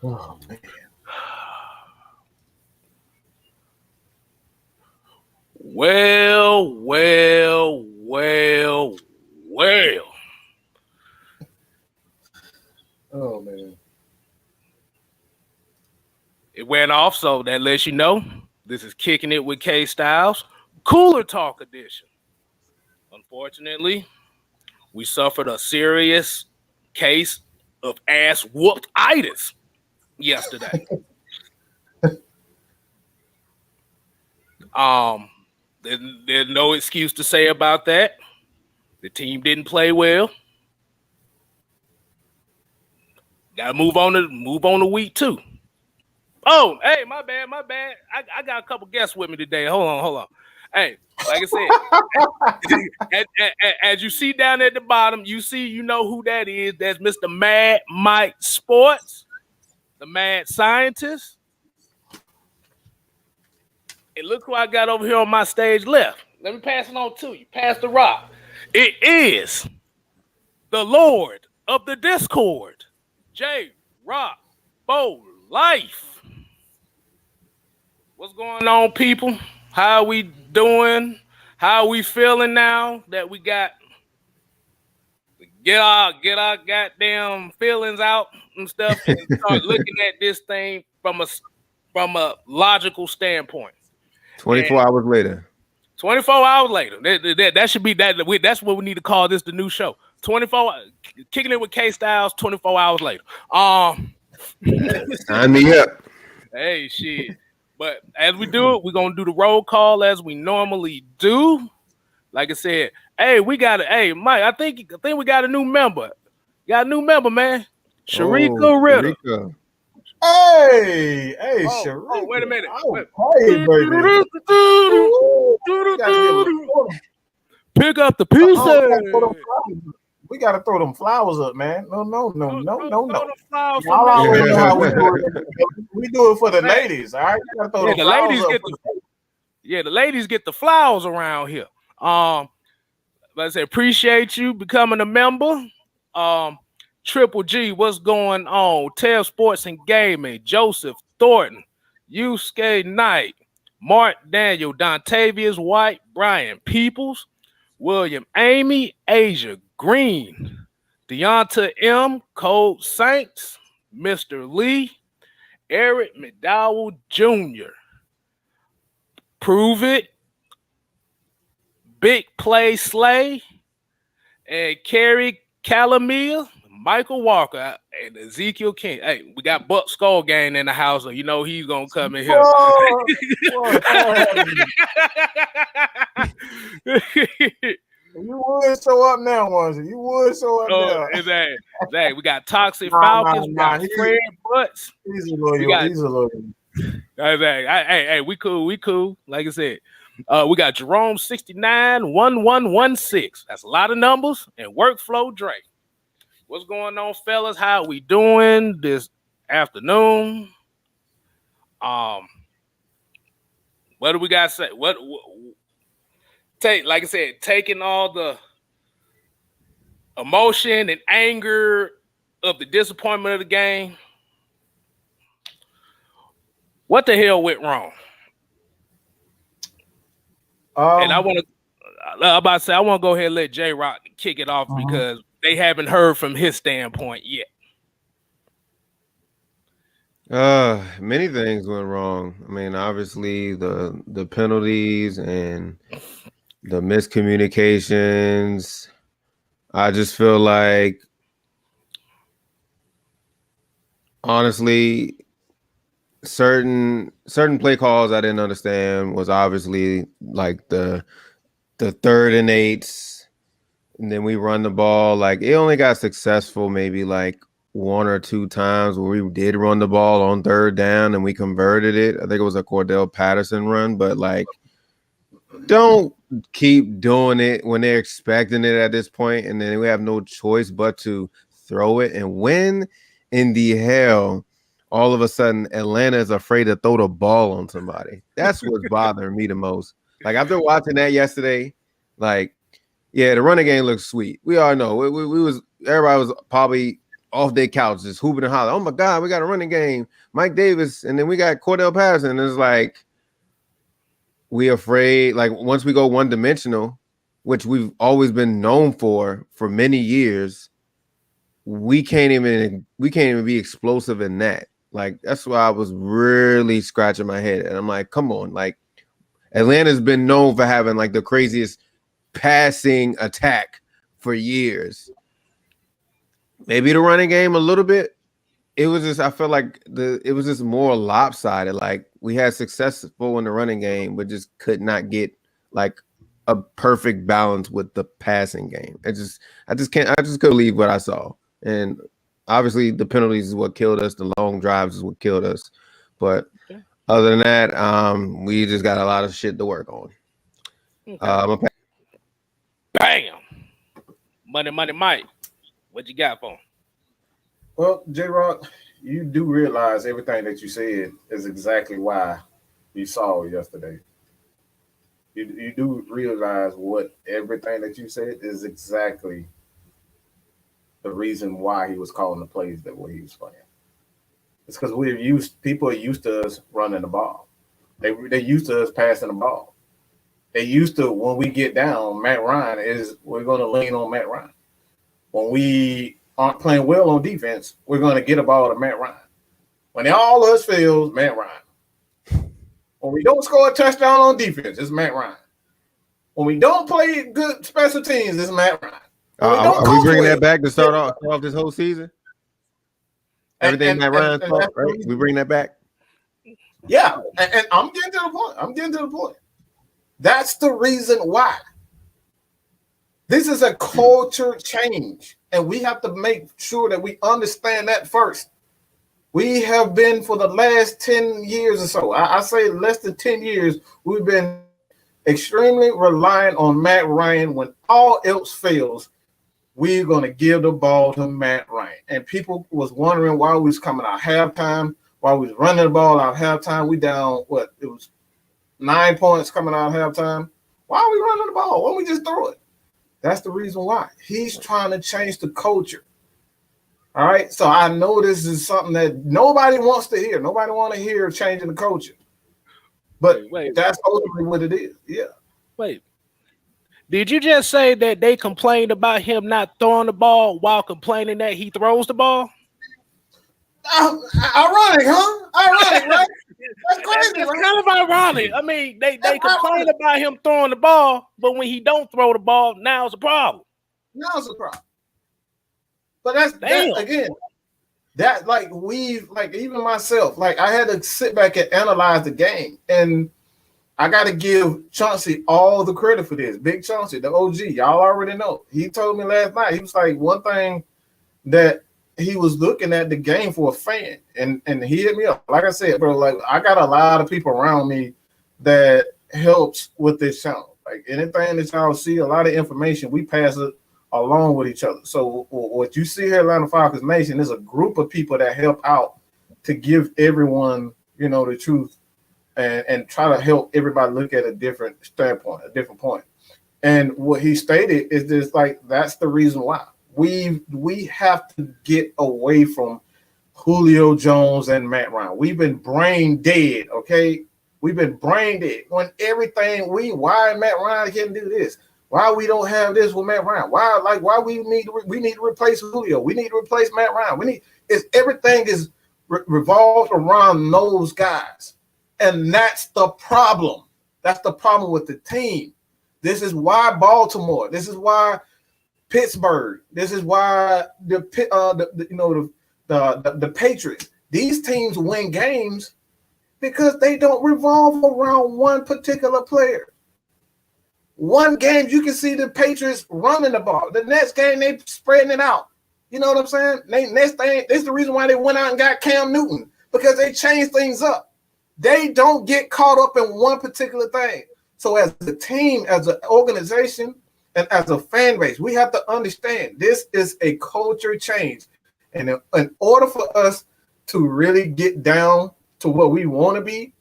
Oh man. Well, well, well, well. Oh man. It went off, so that lets you know this is Kicking It with Kstylz, Cooler Talk Edition. Unfortunately, we suffered a serious case of ass whooped itis yesterday. Um, there's no excuse to say about that. The team didn't play well. Got to move on to week 2. Oh, hey, my bad. I got a couple guests with me today. Hold on. Hey, like I said, as you see down at the bottom, you know who that is. That's Mr. Mad Mike Sports, the mad scientist. And look who I got over here on my stage left. Let me pass it on to you. Pass the rock. It is the Lord of the Discord, J Rock Bo Life. What's going on, people? How are we doing? How are we feeling now that we got get our goddamn feelings out and stuff and start looking at this thing from a logical standpoint? 24 hours later. 24 hours later. That should be that. That's what we need to call this the new show. 24 Kicking It with Kstylz 24 hours later. Sign me up. Hey, shit. But as we do it, we're gonna do the roll call as we normally do. Like I said, hey, Mike, I think we got a new member. Got a new member, man. Sharika Ritter. Sharika. Hey, Oh, Sharika. wait a minute. Hey, baby. Pick up the pieces. We gotta throw them flowers up, man. No. Throw them flowers Y'all for me. already know how we do it. We do it for the ladies, all right? You gotta throw Yeah, them flowers up. the ladies get the flowers around here. Let's say appreciate you becoming a member. Triple G, what's going on? Tail Sports and Gaming, Joseph Thornton, Yusuke Knight, Mark Daniel, Dontavius White, Brian Peoples, William Amy, Asia Green, Deonta M, Code Saints, Mr. Lee, Eric McDowell Jr., Prove It, Big Play Slay, and Kerry Calamia, Michael Walker, and Ezekiel King. Hey, we got Buck Skull Gang in the house, so you know he's gonna come in here. You would show up now, ones. You would show up now. Exactly. We got Toxic Falcons, we got Fred Butts. He's a loyal. Hey, we cool. Like I said, we got Jerome 69 1116. That's a lot of numbers. And Workflow Drake. What's going on, fellas? How we doing this afternoon? What do we got to say? Like I said, taking all the emotion and anger of the disappointment of the game. What the hell went wrong? And I want to go ahead and let J Rock kick it off because they haven't heard from his standpoint yet. Many things went wrong. I mean, obviously the penalties and the miscommunications. I just feel like, honestly, certain play calls I didn't understand was obviously like the 3rd and 8s, and then we run the ball. Like it only got successful maybe like 1 or 2 times where we did run the ball on 3rd down and we converted it. I think it was a Cordell Patterson run, but like don't keep doing it when they're expecting it at this point, and then we have no choice but to throw it. And when in the hell all of a sudden Atlanta is afraid to throw the ball on somebody? That's what's bothering me the most. Like after watching that yesterday, like, yeah, the running game looks sweet. We all know everybody was probably off their couch, just hooping and hollering. Oh my God, we got a running game. Mike Davis, and then we got Cordell Patterson. It's like we afraid, like once we go one-dimensional, which we've always been known for many years, we can't even be explosive in that. Like that's why I was really scratching my head. And I'm like, come on, like Atlanta's been known for having like the craziest passing attack for years. Maybe the running game a little bit. It was just, I felt like it was just more lopsided. Like we had successful in the running game, but just could not get like a perfect balance with the passing game. I just couldn't believe what I saw. And obviously the penalties is what killed us. The long drives is what killed us. But other than that, we just got a lot of shit to work on. Okay. Bam. Money, Mike. What you got for him? Well, J-Rock, you do realize everything that you said is exactly why you saw yesterday. You do realize what everything that you said is exactly the reason why he was calling the plays that way he was playing. It's because people are used to us running the ball. They're used to us passing the ball. They used to, when we get down, we're going to lean on Matt Ryan. When we aren't playing well on defense, we're going to get a ball to Matt Ryan. When all of us fails, Matt Ryan. When we don't score a touchdown on defense, it's Matt Ryan. When we don't play good special teams, it's Matt Ryan. Are we bringing that back to start off this whole season? Everything Matt Ryan's fault, right? We bring that back? Yeah, and I'm getting to the point. That's the reason why. This is a culture change, and we have to make sure that we understand that first. We have been, for the last 10 years or so, I say less than 10 years, we've been extremely reliant on Matt Ryan. When all else fails, we're going to give the ball to Matt Ryan. And people was wondering why we was coming out halftime, why we was running the ball out halftime. We down, it was 9 points coming out halftime. Why are we running the ball? Why don't we just throw it? That's the reason why. He's trying to change the culture. All right? So I know this is something that nobody wants to hear. Nobody want to hear changing the culture. But that's ultimately what it is. Yeah. Wait. Did you just say that they complained about him not throwing the ball while complaining that he throws the ball? Ironic, huh? Ironic, right? That's crazy. It's kind of ironic. I mean, they complain about him throwing the ball, but when he don't throw the ball, now it's a problem. But that's again. That even myself, I had to sit back and analyze the game, and I got to give Chauncey all the credit for this. Big Chauncey, the OG, y'all already know. He told me last night. He was like, one thing that he was looking at the game for a fan, and he hit me up. Like I said, bro, I got a lot of people around me that helps with this channel. Like anything that y'all see, a lot of information, we pass it along with each other. So what you see here, Atlanta Falcons Nation, is a group of people that help out to give everyone, the truth and try to help everybody look at a different standpoint, a different point. And what he stated is just that's the reason why. We have to get away from Julio Jones and Matt Ryan. We've been brain dead, okay? We've been brain dead. When why Matt Ryan can't do this? Why we don't have this with Matt Ryan? Why we need to replace Julio? We need to replace Matt Ryan. Everything is revolved around those guys, and that's the problem. That's the problem with the team. This is why Baltimore. This is why Pittsburgh. This is why the Patriots. These teams win games because they don't revolve around one particular player. One game you can see the Patriots running the ball. The next game they spreading it out. You know what I'm saying? Next thing, this is the reason why they went out and got Cam Newton, because they changed things up. They don't get caught up in one particular thing. So as a team, as an organization, and as a fan base, we have to understand this is a culture change. And in order for us to really get down to what we want to be,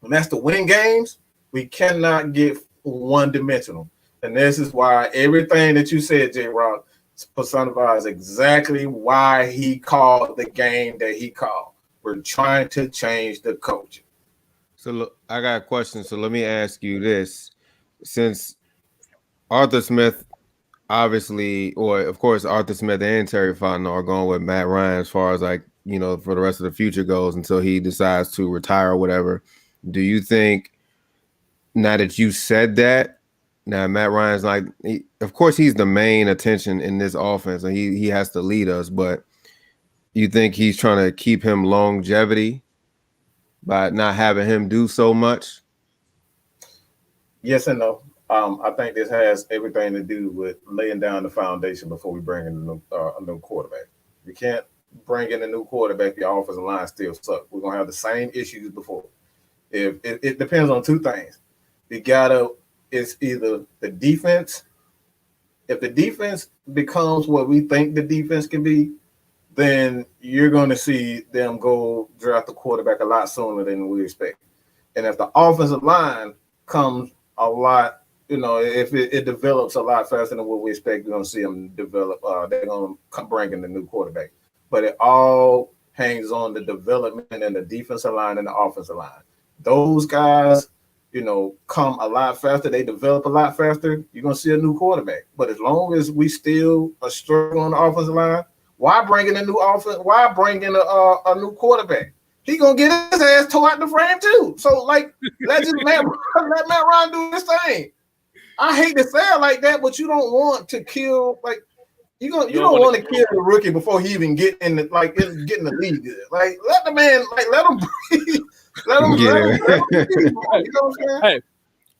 and that's to win games, we cannot get one-dimensional. And this is why everything that you said, J-Rock, personifies exactly why he called the game that he called. We're trying to change the culture. So look, I got a question. So let me ask you this: since Arthur Smith, obviously, or of course, Arthur Smith and Terry Fontenot are going with Matt Ryan as far as like for the rest of the future goes until he decides to retire or whatever. Do you think now that you said that? Now Matt Ryan's like, of course, he's the main attention in this offense, and he has to lead us. But you think he's trying to keep him longevity by not having him do so much? Yes and no. I think this has everything to do with laying down the foundation before we bring in a new quarterback. We can't bring in a new quarterback. Your offensive line still sucks. We're gonna have the same issues before. If it depends on two things, it's either the defense. If the defense becomes what we think the defense can be, then you're going to see them go draft the quarterback a lot sooner than we expect. And if the offensive line comes a lot, if it develops a lot faster than what we expect, we're going to see them develop. They're going to bring in the new quarterback. But it all hangs on the development and the defensive line and the offensive line. Those guys, come a lot faster. They develop a lot faster. You're going to see a new quarterback. But as long as we still are struggling on the offensive line, why bring in a new offense? Why bring in a new quarterback? He gonna get his ass tore out the frame too. So let Matt Ryan do his thing. I hate to say it like that, but you don't want to kill you don't want to kill the rookie before he even get in the getting the league good. Let the man let him breathe. Let him breathe. You know what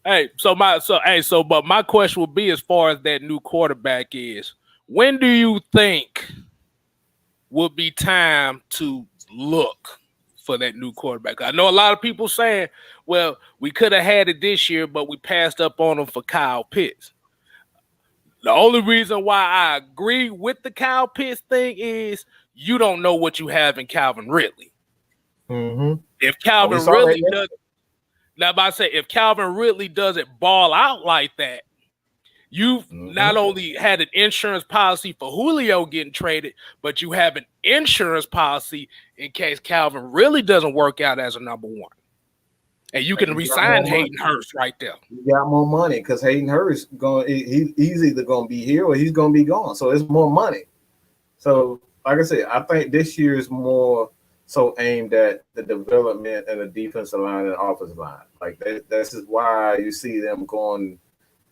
I'm saying? But my question would be as far as that new quarterback is, when do you think would be time to look for that new quarterback? I know a lot of people saying, well, we could have had it this year, but we passed up on him for Kyle Pitts. The only reason why I agree with the Kyle Pitts thing is you don't know what you have in Calvin Ridley. Mm-hmm. If Calvin Ridley if Calvin Ridley doesn't ball out like that, you've not only had an insurance policy for Julio getting traded, but you have an insurance policy in case Calvin really doesn't work out as a number one. And you can resign Hayden Hurst right there. You got more money because Hayden Hurst he's either going to be here or he's going to be gone. So it's more money. So, like I said, I think this year is more so aimed at the development and the defensive line and offensive line. This is why you see them going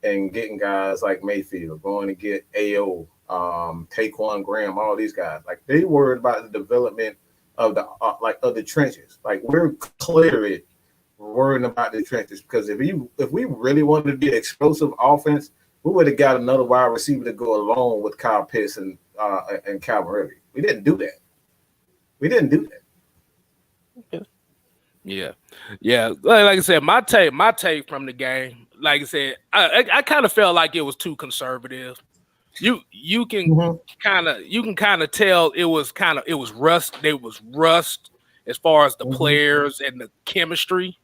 and getting guys like Mayfield, going to get AO, Taquan Graham, all these guys. They worried about the development of the trenches. We're clearly worrying about the trenches because if we really wanted to be an explosive offense, we would have got another wide receiver to go along with Kyle Pitts and Calvin Ridley. We didn't do that. Yeah. Like I said, my take from the game. Like I said, I kind of felt like it was too conservative. You can kind of tell it was rust. There was rust as far as the players and the chemistry,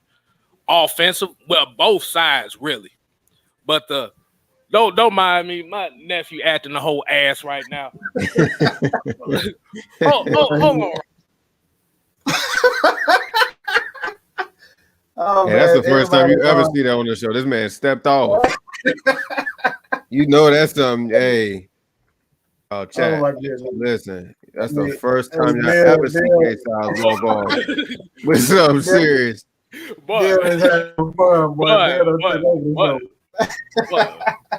offensive. Well, both sides really, but don't mind me. My nephew acting the whole ass right now. Hold on. Oh, that's the first time you ever see that on the show. This man stepped off. That's something. Hey, chat. Listen, that's the first time you ever see Kstylz walk off with something serious.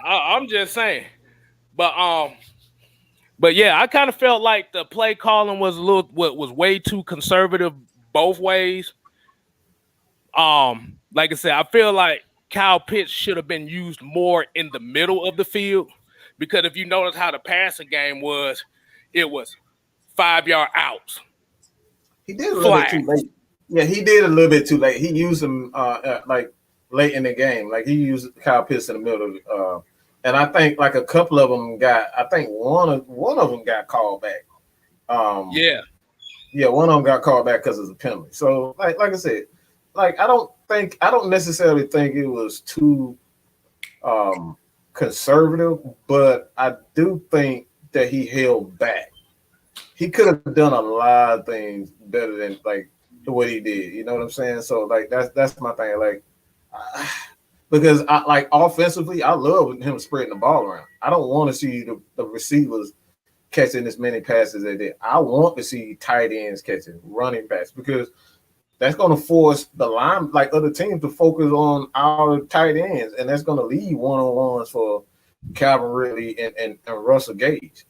I'm just saying. But yeah, I kind of felt like the play calling was was way too conservative both ways. Like I said, I feel like Kyle Pitts should have been used more in the middle of the field because if you notice how the passing game was, it was 5-yard outs. He did a little bit too late. Yeah, he did a little bit too late. He used him late in the game. He used Kyle Pitts in the middle. And I think a couple of them one of them got called back. One of them got called back because of the penalty. So like I said, I don't necessarily think it was too conservative, but I do think that he held back. He could have done a lot of things better than like what he did. You know what I'm saying? So like that's my thing. Like because I like offensively, I love him spreading the ball around. I don't want to see the receivers catching as many passes as they did. I want to see tight ends catching running backs because that's going to force the line, like other teams, to focus on our tight ends, and that's going to leave one-on-ones for Calvin Ridley and Russell Gage.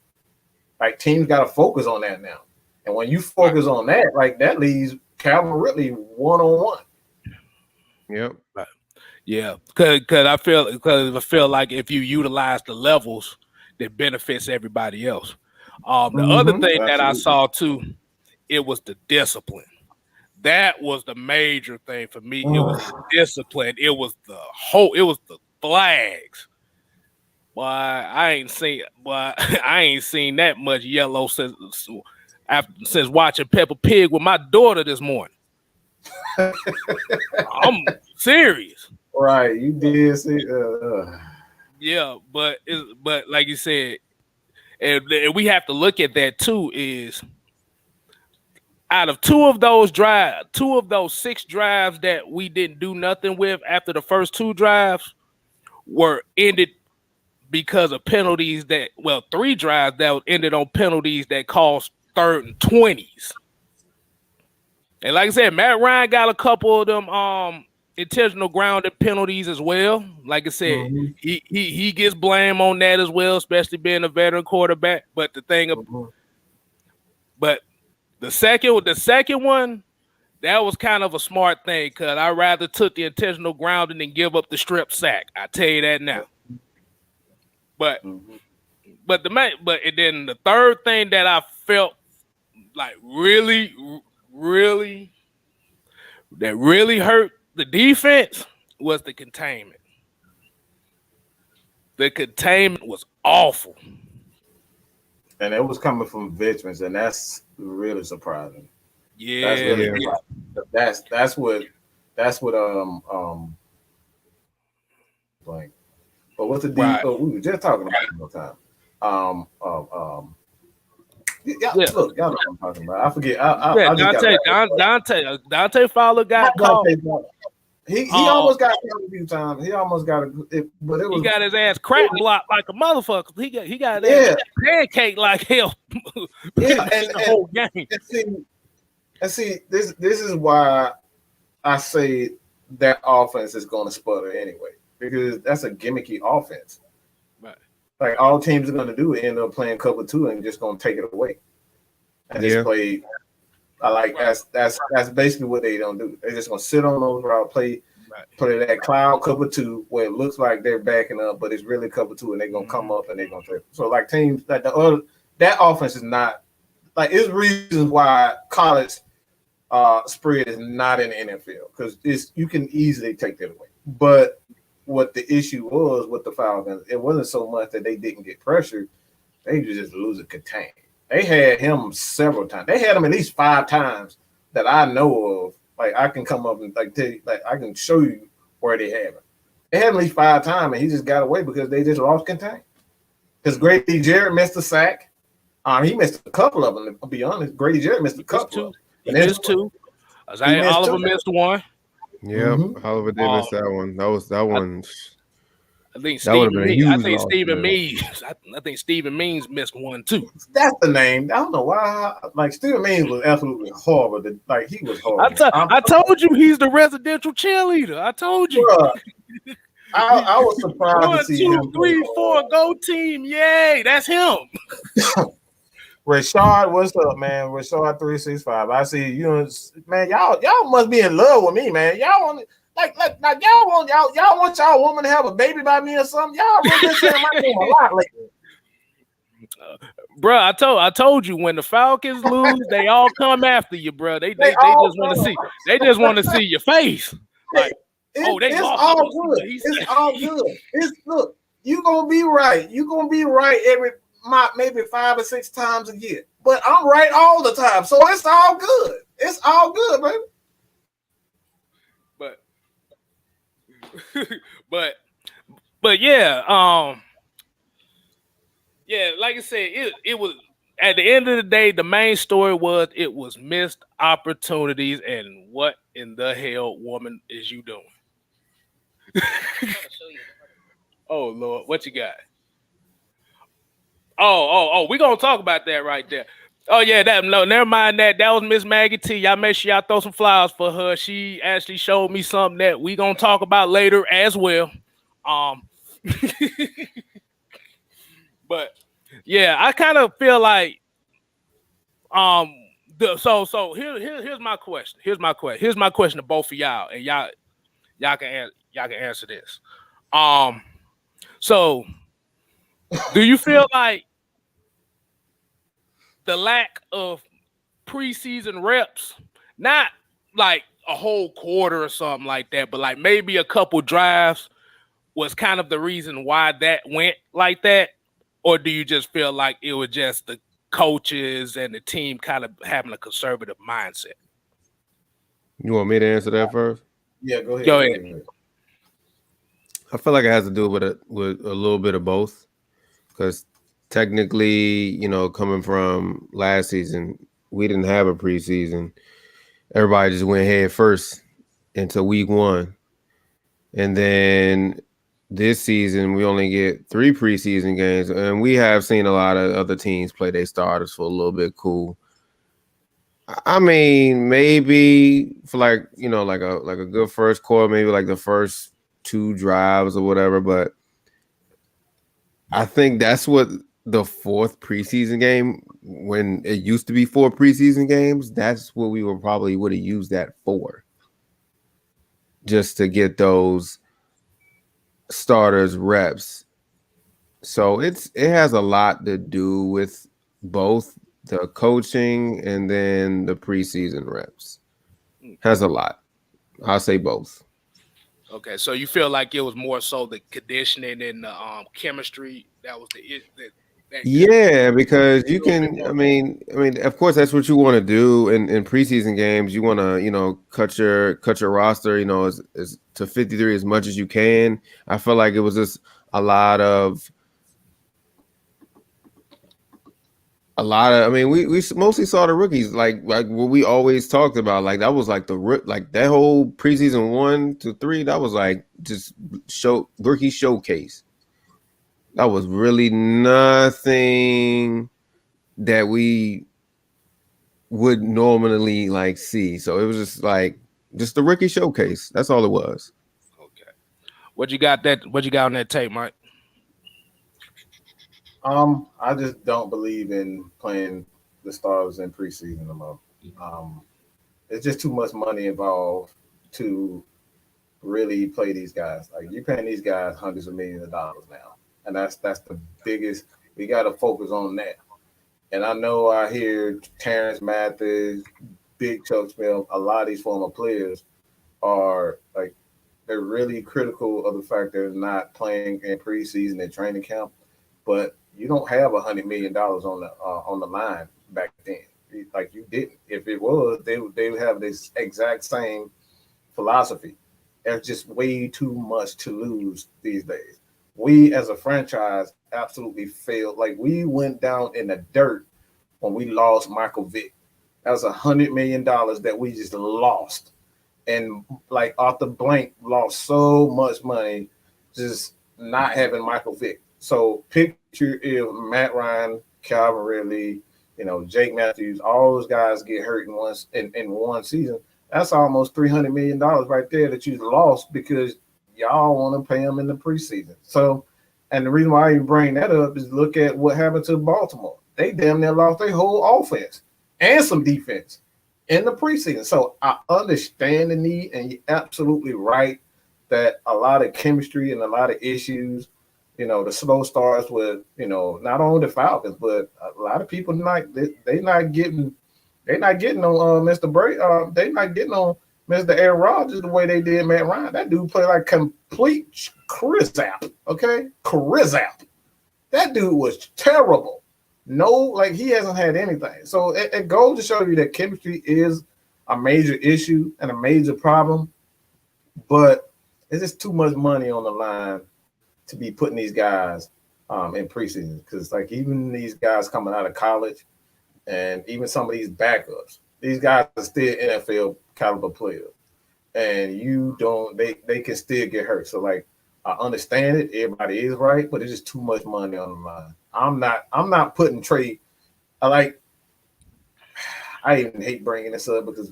Like teams got to focus on that now, and when you focus on that, like that leaves Calvin Ridley one-on-one. Yep. Yeah, because I feel like if you utilize the levels, that benefits everybody else. The other thing that I saw too, it was the discipline. That was the major thing for me. It was the discipline. It was the flags. I ain't seen that much yellow since watching Peppa Pig with my daughter this morning. I'm serious. Right, you did see. Yeah, but like you said, and we have to look at that too. Is out of two of those 6 drives that we didn't do nothing with after the first 2 drives were ended because of penalties 3 drives that ended on penalties that cost 3rd and 20s. And like I said, Matt Ryan got a couple of them intentional grounded penalties as well. Like I said, he gets blame on that as well, especially being a veteran quarterback. But the thing, but the second one, that was kind of a smart thing because I rather took the intentional grounding than give up the strip sack. I tell you that now. But and then the third thing that I felt like really hurt the defense was the containment. The containment was awful. And it was coming from veterans, and that's really surprising. Yeah, that's really that's what like. But what's the deal? Right. We were just talking about it one time. Look, y'all know what I'm talking about. I forget. Dante Fowler got caught. He almost got caught a few times. He almost got but it was. He got his ass crack blocked like a motherfucker. He got his ass pancake like hell. Yeah, and the whole game. And see, this is why I say that offense is going to sputter anyway, because that's a gimmicky offense. Right. Like all teams are going to do is end up playing cover 2 and just going to take it away and just play. That's basically what they don't do. They're just going to sit on those route, play that cloud cover 2 where it looks like they're backing up, but it's really cover 2, and they're going to come up and they're going to trip. So like teams like that offense is not like it's reasons why college spread is not in the NFL because you can easily take that away. But what the issue was with the Falcons, it wasn't so much that they didn't get pressured; they just lose a contain. They had him several times. They had him at least 5 times that I know of. Like I can come up and like tell you, like I can show you where they have him. They had him at least 5 times, and he just got away because they just lost contain. Because Grady Jarrett missed a sack. He missed a couple of them. To be honest, Grady Jarrett missed a couple. He missed 2. Oliver missed 1. Yeah, Oliver did miss that one. That one. I think Stephen Means missed 1 too. That's the name. I don't know why. Like Stephen Means was absolutely horrible. Like he was horrible. I told you he's the residential cheerleader. I told you. Bruh, I was surprised to see 1, 2, 3, 4, go team! Yay, that's him. Rashad, what's up, man? Rashad 365. I see you, man. Y'all must be in love with me, man. Y'all want y'all want y'all woman to have a baby by me or something? Y'all been saying my name a lot lately. Bro, I told you when the Falcons lose, they all come after you, bro. They just want to see. They just want to see your face. Like, it's all good. It's all good. Look, you gonna be right. You gonna be right maybe 5 or 6 times a year, but I'm right all the time, so it's all good. It's all good, baby. But yeah, Yeah, like I said, it was at the end of the day, the main story was it was missed opportunities, and what in the hell, woman, is you doing? Oh Lord, what you got? Oh, we gonna talk about that right there. Oh yeah, that no, never mind that. That was Miss Maggie T. Y'all make sure y'all throw some flowers for her. She actually showed me something that we gonna talk about later as well. Um, but yeah, I kind of feel like um here's my question. Here's my question to both of y'all, and y'all can answer this. So do you feel like the lack of preseason reps, not like a whole quarter or something like that, but like maybe a couple drives was kind of the reason why that went like that? Or do you just feel like it was just the coaches and the team kind of having a conservative mindset? You want me to answer that first? Yeah, go ahead. Go ahead. I feel like it has to do with a little bit of both, because technically, coming from last season, we didn't have a preseason. Everybody just went head first into week 1, and then this season we only get 3 preseason games, and we have seen a lot of other teams play their starters for a little bit. Cool. I mean, maybe for like a good first quarter, maybe like the first 2 drives or whatever, but I think that's what the 4th preseason game, when it used to be 4 preseason games, that's what we would have used that for, just to get those starters reps. So it has a lot to do with both the coaching and then the preseason reps. Has a lot. I'll say both. Okay, so you feel like it was more so the conditioning and the chemistry that was yeah, because you can. I mean, of course, that's what you want to do in preseason games. You want to, cut your roster, as to 53 as much as you can. I feel like it was just a lot of. I mean, we mostly saw the rookies, like what we always talked about. Like that was like that whole preseason 1 to 3. That was like just rookie showcase. That was really nothing that we would normally like see. So it was just the rookie showcase. That's all it was. Okay. What you got on that tape, Mike? I just don't believe in playing the stars in preseason no more. It's just too much money involved to really play these guys. Like, you're paying these guys hundreds of millions of dollars now, and that's the biggest. We got to focus on that. And I know I hear Terrence Mathis, Big Chuck Smith, a lot of these former players are like, they're really critical of the fact they're not playing in preseason and training camp. But you don't have $100 million on the line back then. Like, you didn't. If it was, they would have this exact same philosophy. There's just way too much to lose these days. We as a franchise absolutely failed. Like, we went down in the dirt when we lost Michael Vick. That was $100 million that we just lost. And like Arthur Blank lost so much money just not having Michael Vick. So picture if Matt Ryan, Calvin Ridley, Jake Matthews, all those guys get hurt in one season. That's almost $300 million right there that you lost because y'all want to pay them in the preseason. So, and the reason why you bring that up is look at what happened to Baltimore. They damn near lost their whole offense and some defense in the preseason. So I understand the need, and you're absolutely right that a lot of chemistry and a lot of issues, the slow starts with, not only the Falcons, but a lot of people they're not getting on Mr. Brady. They're not getting on Mr. Aaron Rodgers the way they did Matt Ryan. That dude played like complete Chryzap. Okay, Chryzap. That dude was terrible. No, like, he hasn't had anything. So it goes to show you that chemistry is a major issue and a major problem, but it's just too much money on the line to be putting these guys in preseason, because like even these guys coming out of college, and even some of these backups, these guys are still NFL caliber players, and you don't they can still get hurt. So like I understand it, everybody is right, but it's just too much money on the line. I'm not putting Trey. I even hate bringing this up because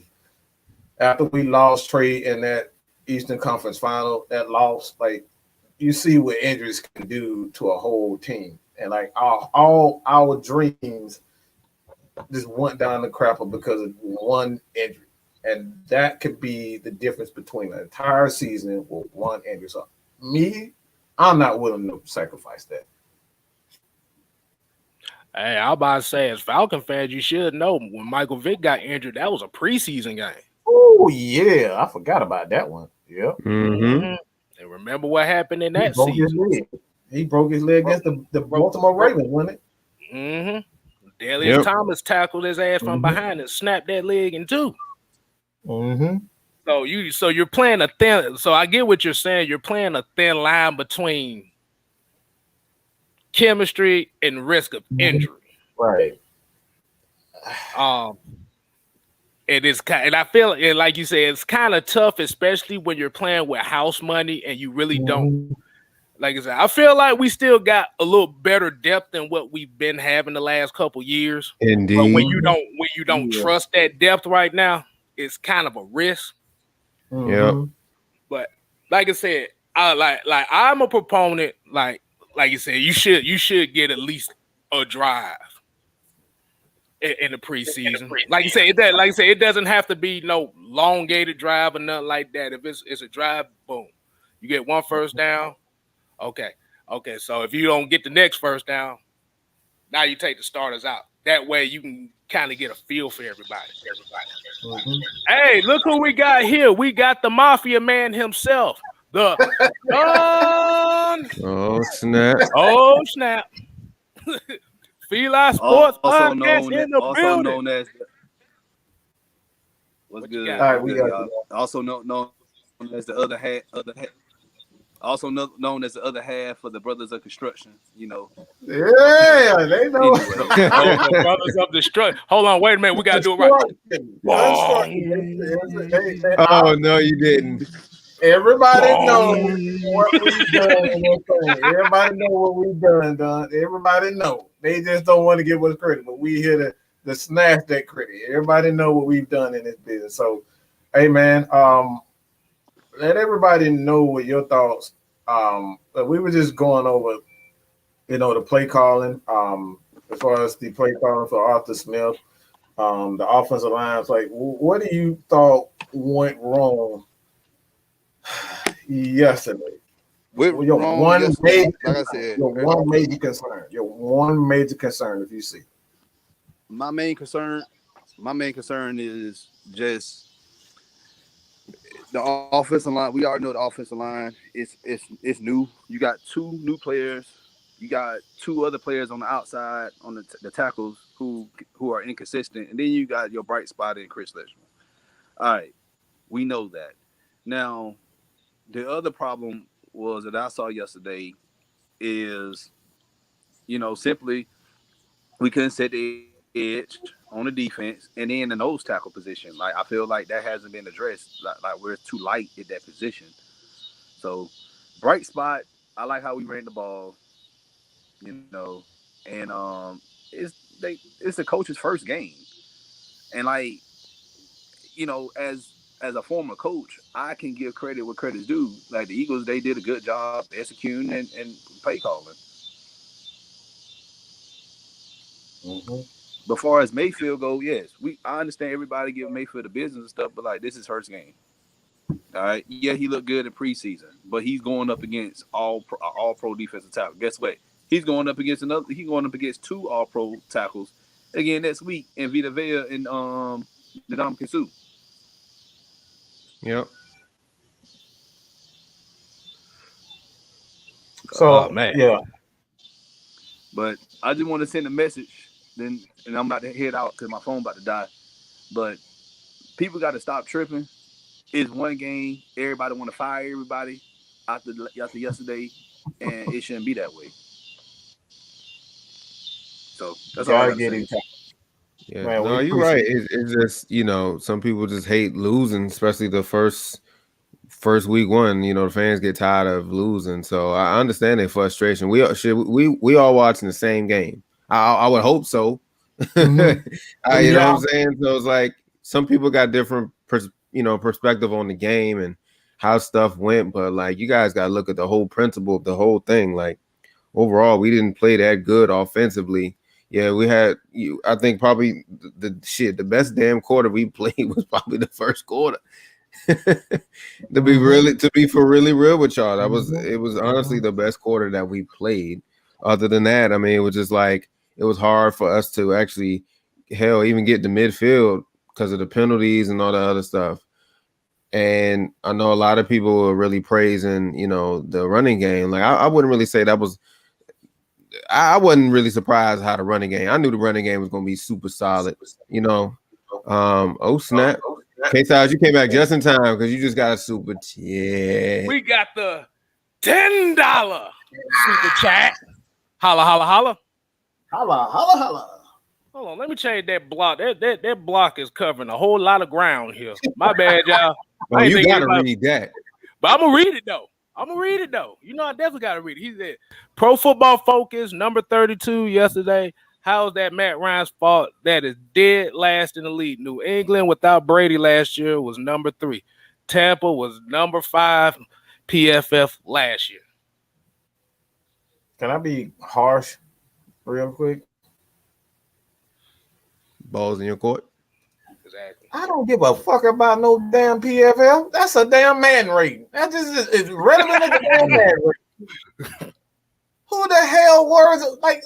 after we lost Trey in that Eastern Conference Final, that loss, like you see what injuries can do to a whole team, and like all our dreams just went down the crapper because of one injury, and that could be the difference between an entire season with one injury. So me, I'm not willing to sacrifice that. Hey, I was about to say, as Falcon fans, you should know when Michael Vick got injured, that was a preseason game. Oh yeah, I forgot about that one. Yep. Mm-hmm. And remember what happened in that season? He broke his leg against the Baltimore Ravens, wasn't it? Mm-hmm. Darius Thomas tackled his ass from behind and snapped that leg in two. Mm-hmm. So you're playing a thin. So I get what you're saying. You're playing a thin line between chemistry and risk of injury. Right. It is kind, and I feel like you say it's kind of tough, especially when you're playing with house money and you really don't. Like I said, I feel like we still got a little better depth than what we've been having the last couple years. Indeed. But when you don't trust that depth right now, it's kind of a risk. Yeah. But like I said, I'm a proponent. Like you said, you should get at least a drive in the preseason. Like you say, it doesn't have to be no elongated drive or nothing like that. If it's a drive, boom, you get one first down. Okay. So if you don't get the next first down, now you take the starters out. That way you can kind of get a feel for everybody. Hey, look who we got here. We got the Mafia Man himself. The Oh snap. Feli Sports Podcast in the building. Known as what's good? All right, we got also known as the other half. Also known as the other half of the Brothers of Construction, you know. Yeah, they know. The Brothers of Destruction. Hold on, wait a minute. We gotta do it right. Oh no, you didn't. Everybody knows what we've done. Everybody know what we've done. Everybody know. They just don't want to give us credit, but we here to snatch that credit. Everybody know what we've done in this business. So, hey man, let everybody know what your thoughts. But we were just going over, the play calling. As far as the play calling for Arthur Smith, the offensive lines. Like, what do you thought went wrong yesterday? One major concern. If you see, my main concern is just the offensive line. We already know the offensive line is new. You got two new players. You got two other players on the outside on the tackles who are inconsistent, and then you got your bright spot in Chris Leshman. All right, we know that. Now, the other problem was that I saw yesterday is, simply we couldn't set the edge on the defense, and then the nose tackle position. Like, I feel like that hasn't been addressed. Like we're too light at that position. So, bright spot. I like how we ran the ball. And it's the coach's first game, and as a former coach, I can give credit where credit's due. Like the Eagles, they did a good job executing and play calling. But far as Mayfield go, yes, I understand everybody giving Mayfield the business and stuff, but like this is his first game. All right, yeah, he looked good in preseason, but he's going up against all pro defensive tackle. Guess what? He's going up against two all pro tackles again next week in Vita Vea and Ndamukong Suh. Yep. So man, yeah. But I just want to send a message. And I'm about to head out because my phone about to die. But people got to stop tripping. It's one game. Everybody want to fire everybody after yesterday, and it shouldn't be that way. So that's all I gotta say. Yeah, Man, no, you're right. It's just some people just hate losing, especially the first week one. The fans get tired of losing, so I understand their frustration. We all watching the same game. I would hope so. Mm-hmm. You know what I'm saying? So it's like some people got different perspective on the game and how stuff went, but like you guys got to look at the whole principle of the whole thing. Like overall, we didn't play that good offensively. Yeah, we had I think probably the best damn quarter we played was probably the first quarter. To be really real with y'all, it was honestly the best quarter that we played. Other than that, I mean, it was just like it was hard for us to actually even get to midfield because of the penalties and all the other stuff. And I know a lot of people were really praising, the running game. Like I wouldn't really say that was. I wasn't really surprised how the running game. I knew the running game was going to be super solid. Oh snap! Kstylz, you came back just in time because you just got a super chat. We got the $10 super chat. Holla, holla, holla. Holla, holla, holla. Hold on, let me change that block. That block is covering a whole lot of ground here. My bad, y'all. Oh, you got to read that. But I'm going to read it, though. I definitely got to read it. He said, Pro Football Focus, number 32 yesterday. How's that Matt Ryan's fault? That is dead last in the league. New England without Brady last year was number 3. Tampa was number 5 PFF last year. Can I be harsh real quick? Balls in your court. Exactly. I don't give a fuck about no damn PFL. That's a damn man rating. That just is relevant as a damn man rating. Who the hell worries? Like,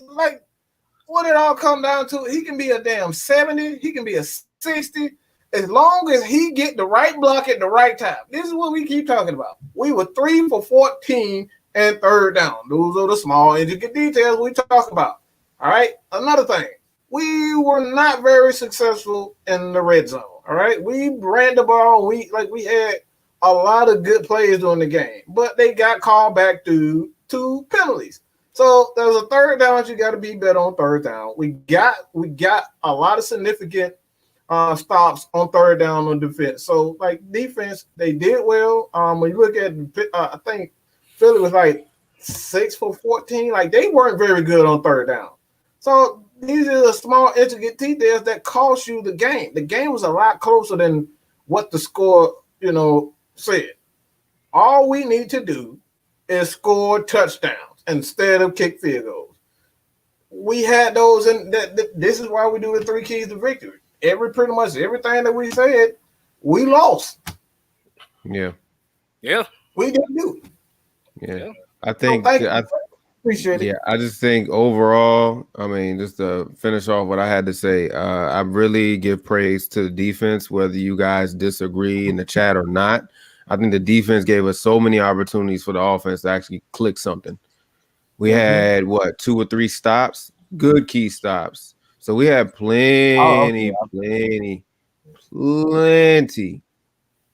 what it all come down to? He can be a damn 70. He can be a 60. As long as he get the right block at the right time. This is what we keep talking about. We were 3 for 14 and third down. Those are the small intricate details we talk about. All right. Another thing. We were not very successful in the red zone. All right. We ran the ball. We had a lot of good plays during the game, but they got called back to 2 penalties. So there's a third down. You got to be better on third down. We got a lot of significant stops on third down on defense. So like defense, they did well. When you look at, I think Philly was like 6 for 14. Like they weren't very good on third down. So these are the small intricate details that cost you the game. The game was a lot closer than what the score, said. All we need to do is score touchdowns instead of kick field goals. We had those, and this is why we do the 3 keys to victory. Pretty much everything that we said, we lost. Yeah. We didn't do it. Yeah. I think. Appreciate it. Yeah, I just think overall, I mean, just to finish off what I had to say, I really give praise to the defense, whether you guys disagree in the chat or not. I think the defense gave us so many opportunities for the offense to actually click something. We had 2 or 3 stops, good key stops. So we had plenty. And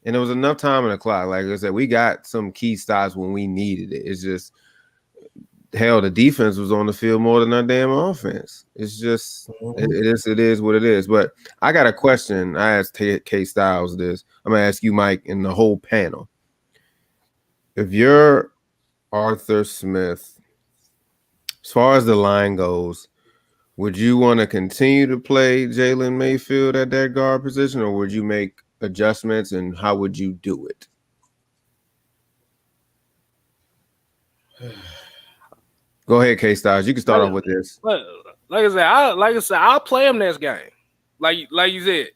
there was enough time in the clock. Like I said, we got some key stops when we needed it. It's just, hell, the defense was on the field more than our damn offense. It's just, it is what it is. But I got a question. I asked Kstylz this. I'm going to ask you, Mike, and the whole panel. If you're Arthur Smith, as far as the line goes, would you want to continue to play Jalen Mayfield at that guard position, or would you make adjustments, and how would you do it? Go ahead, Kstylz. You can start off with this. Like I said, I'll play him next game. Like you said,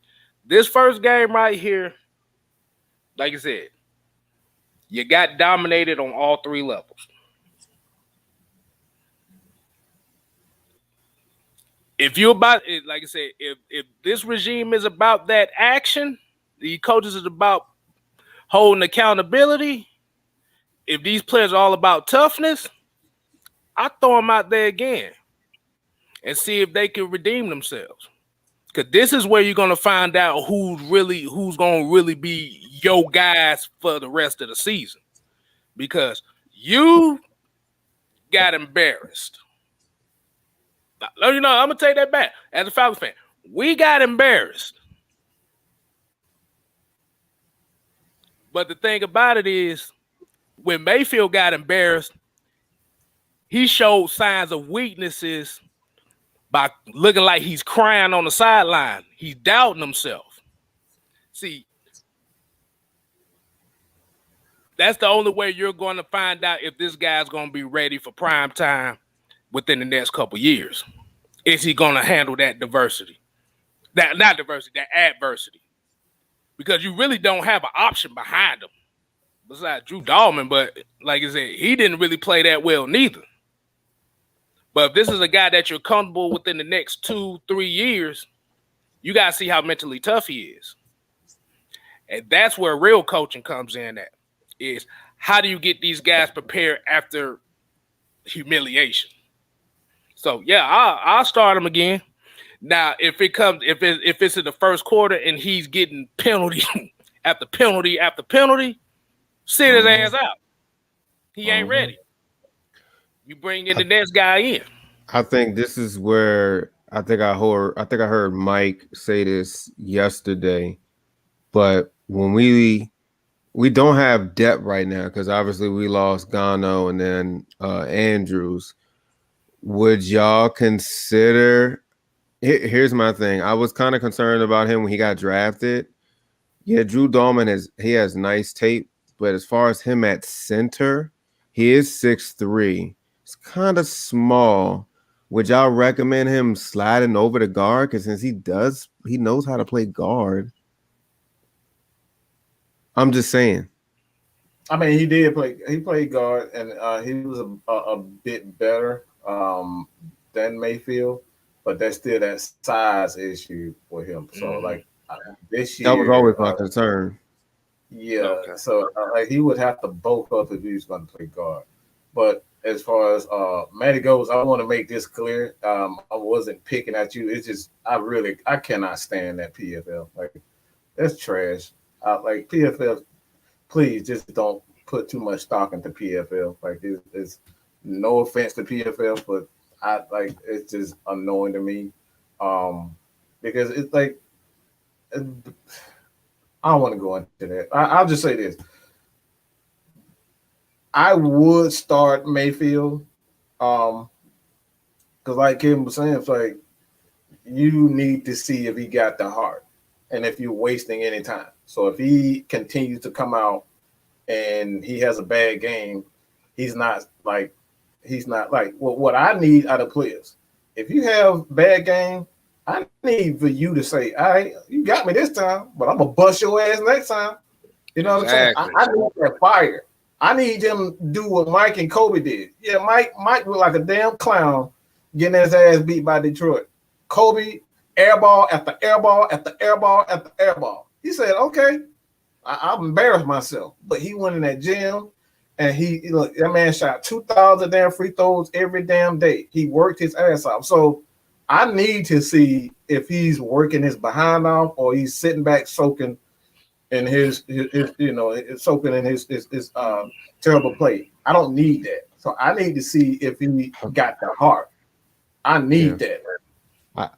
this first game right here, like you said, you got dominated on all 3 levels. If you're about it, like I said, if this regime is about that action, the coaches is about holding accountability. If these players are all about toughness, I throw them out there again and see if they can redeem themselves. Because this is where you're going to find out who's going to really be your guys for the rest of the season. Because you got embarrassed. I'm gonna take that back. As a Falcons fan, we got embarrassed. But the thing about it is, when Mayfield got embarrassed, he showed signs of weaknesses by looking like he's crying on the sideline. He's doubting himself. See, that's the only way you're going to find out if this guy's going to be ready for prime time within the next couple years. Is he going to handle that adversity? That adversity. Because you really don't have an option behind him besides Drew Dahlman. But like I said, he didn't really play that well neither. But if this is a guy that you're comfortable within the next 2-3 years, you got to see how mentally tough he is. And that's where real coaching comes in at, is how do you get these guys prepared after humiliation? So, yeah, I'll start him again. Now, if it's in the first quarter and he's getting penalty after penalty after penalty, sit his ass out. He ain't ready. You bring in the next guy in. I think this is where I think I heard Mike say this yesterday, but when we don't have depth right now because obviously we lost Gano and then Andrews. Would y'all consider? Here's my thing. I was kind of concerned about him when he got drafted. Yeah, Drew Dahlman has nice tape, but as far as him at center, he is 6'3". It's kind of small. Would y'all recommend him sliding over to guard? Because since he knows how to play guard. I'm just saying. I mean, he played guard, and he was a bit better than Mayfield, but that's still that size issue for him. So, like, this year. That was always my concern. Yeah, okay. So he would have to bulk up if he was going to play guard. But as far as Matty goes, I want to make this clear. I wasn't picking at you. It's just I cannot stand that PFL. Like, that's trash. Like, PFL, please just don't put too much stock into PFL. Like, it's no offense to PFL, but it's just annoying to me. Because it's like I don't want to go into that. I'll just say this. I would start Mayfield. Because like Kim was saying, it's like you need to see if he got the heart and if you're wasting any time. So if he continues to come out and he has a bad game, he's not like what I need out of players. If you have bad game, I need for you to say, all right, you got me this time, but I'm gonna bust your ass next time. You know what I'm saying? I need that fire. I need him to do what Mike and Kobe did. Yeah, Mike was like a damn clown getting his ass beat by Detroit. Kobe, airball after airball after airball after airball. He said, okay, I've embarrassed myself. But he went in that gym and that man shot 2,000 damn free throws every damn day. He worked his ass off. So I need to see if he's working his behind off or he's sitting back soaking in his soaking in his terrible play. I don't need that. So I need to see if he got the heart. I need that.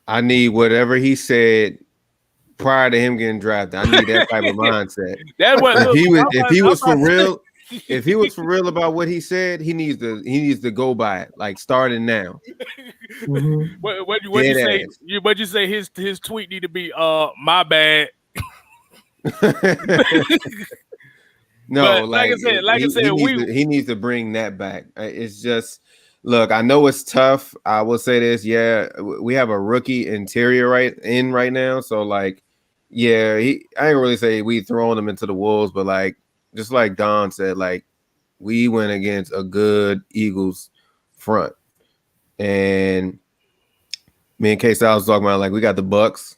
I need whatever he said prior to him getting drafted. I need that type of mindset. If he was for real, if he was for real about what he said, he needs to go by it, like starting now. Mm-hmm. What you say? What you say? His tweet need to be my bad. No, like I said, he needs to bring that back. It's just, look, I know it's tough. I will say this, yeah, we have a rookie interior right now, so like, yeah, I ain't really say we throwing him into the wolves, but like, just like Don said, like, we went against a good Eagles front, and me and Kstylz was talking about, like, we got the Bucks.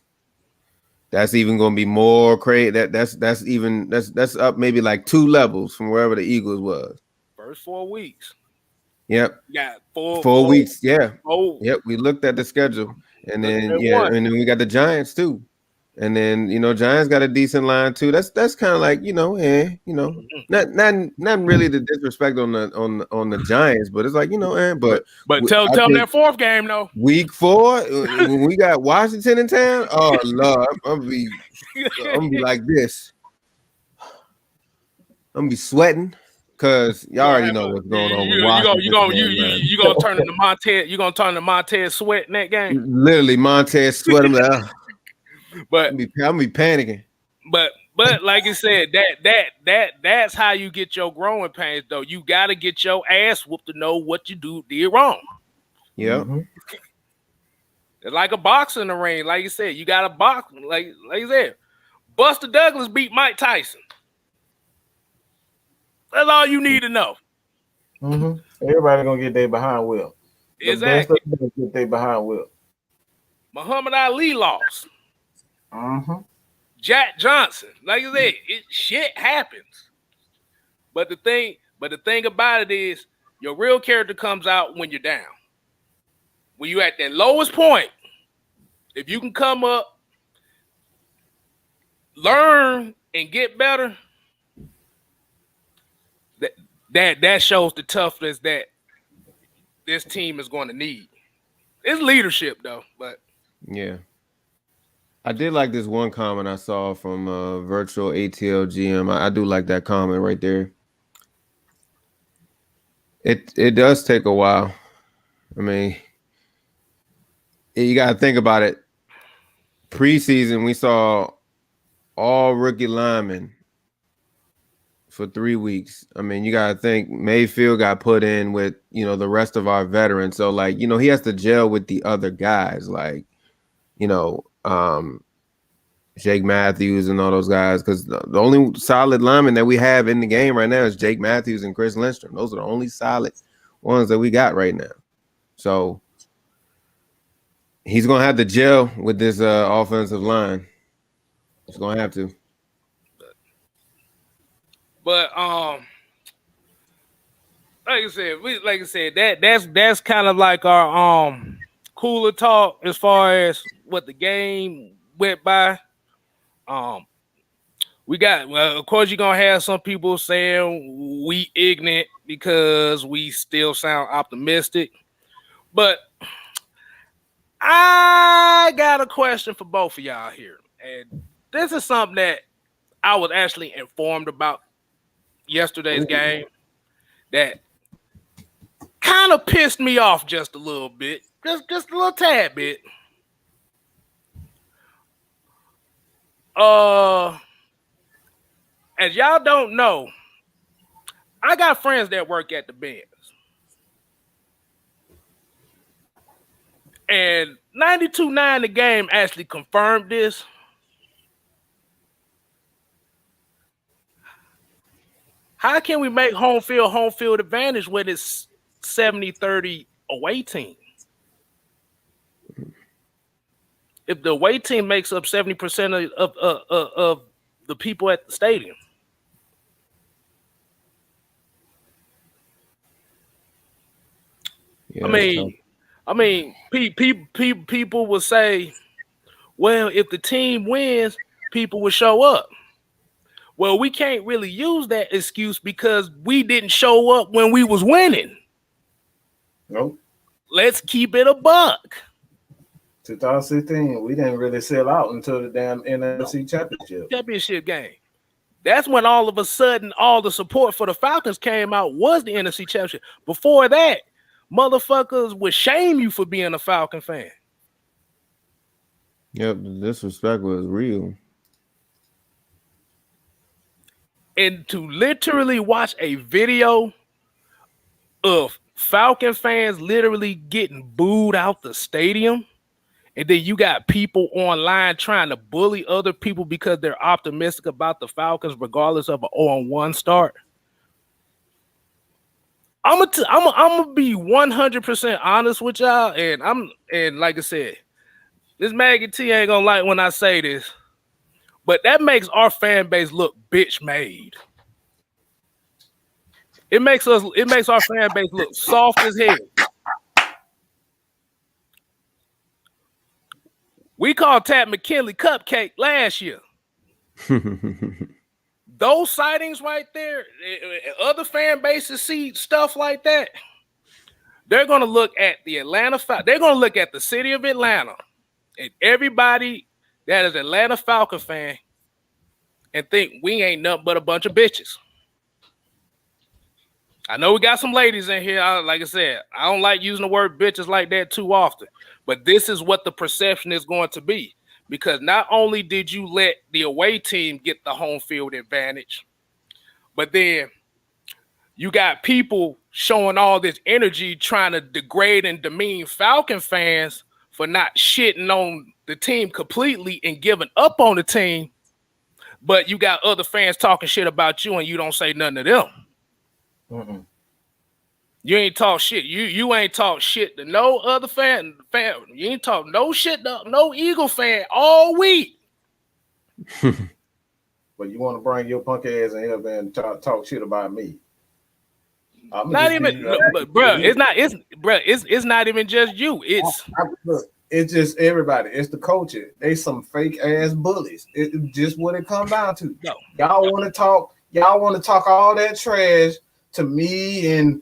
That's even going to be more crazy. That's up maybe like 2 levels from wherever the Eagles was. First 4 weeks. Yep. Yeah, 4 weeks. Yeah. Yep. We looked at the schedule, and then and then we got the Giants too. And then Giants got a decent line too. That's kind of like not really the disrespect on the Giants, but it's like But tell them that fourth game though. Week 4 when we got Washington in town. Oh Lord, I'm gonna be like this. I'm gonna be sweating because y'all already know what's going on with Washington. You gonna turn into Montez. You gonna turn into Montez Sweat in that game. Literally, Montez Sweat. I'm like, but I'm gonna be panicking. But like I said, that's how you get your growing pains though. You gotta get your ass whooped to know what you did wrong. Yeah. Mm-hmm. It's like a boxer in the ring. Like you said, you got to box. Like you said, Buster Douglas beat Mike Tyson. That's all you need to know. Mm-hmm. Everybody gonna get their behind wheel. Exactly. Get their behind wheel. Muhammad Ali lost. Mm-hmm. Jack Johnson. Like you said, shit happens. But the thing about it is, your real character comes out when you're down. When you're at that lowest point, if you can come up, learn, and get better, that shows the toughness that this team is going to need. It's leadership, though. But yeah, I did like this one comment I saw from Virtual ATL GM. I do like that comment right there. It does take a while. I mean, you got to think about it. Preseason, we saw all rookie linemen for 3 weeks. I mean, you got to think Mayfield got put in with, the rest of our veterans. So, like, he has to gel with the other guys, like, Jake Matthews and all those guys, because the only solid lineman that we have in the game right now is Jake Matthews and Chris Lindstrom. Those are the only solid ones that we got right now. So he's going to have to gel with this offensive line. He's going to have to. But like I said, that's kind of like our cooler talk as far as what the game went by. We got, well, of course, you're gonna have some people saying we ignorant because we still sound optimistic, but I got a question for both of y'all here, and this is something that I was actually informed about yesterday's game that kind of pissed me off just a little bit, just a little tad bit. As y'all don't know, I got friends that work at the Benz. And 92.9 The Game actually confirmed this. How can we make home field advantage when it's 70-30 away team? If the away team makes up 70% of the people at the stadium. Yeah, I mean, people will say, well, if the team wins, people will show up. Well, we can't really use that excuse because we didn't show up when we was winning. Nope. Let's keep it a buck. 2016, we didn't really sell out until the damn NFC Championship game. That's when all of a sudden all the support for the Falcons came out was the NFC Championship. Before that, motherfuckers would shame you for being a Falcon fan. Yep, the disrespect was real. And to literally watch a video of Falcon fans literally getting booed out the stadium, and then you got people online trying to bully other people because they're optimistic about the Falcons regardless of an 0-1 start. I'm gonna be 100% honest with y'all, and like I said, this Maggie T ain't gonna like when I say this, but that makes our fan base look bitch made. It makes our fan base look soft as hell. We called Tad McKinley Cupcake last year. Those sightings right there, other fan bases see stuff like that. They're going to look at the Atlanta Falcons. They're going to look at the city of Atlanta and everybody that is Atlanta Falcon fan and think we ain't nothing but a bunch of bitches. I know we got some ladies in here. Like I said, I don't like using the word bitches like that too often, but this is what the perception is going to be. Because not only did you let the away team get the home field advantage, but then you got people showing all this energy trying to degrade and demean Falcon fans for not shitting on the team completely and giving up on the team. But you got other fans talking shit about you and you don't say nothing to them. Mm-mm. You ain't talk shit. You ain't talk shit to no other fan. You ain't talk no shit to no Eagle fan all week. But you want to bring your punk ass in here and talk shit about me? Not even, bro. It's not even just you. It's just everybody. It's the culture. They some fake ass bullies. It's just what it comes down to. No. Y'all want to talk. Y'all want to talk all that trash to me and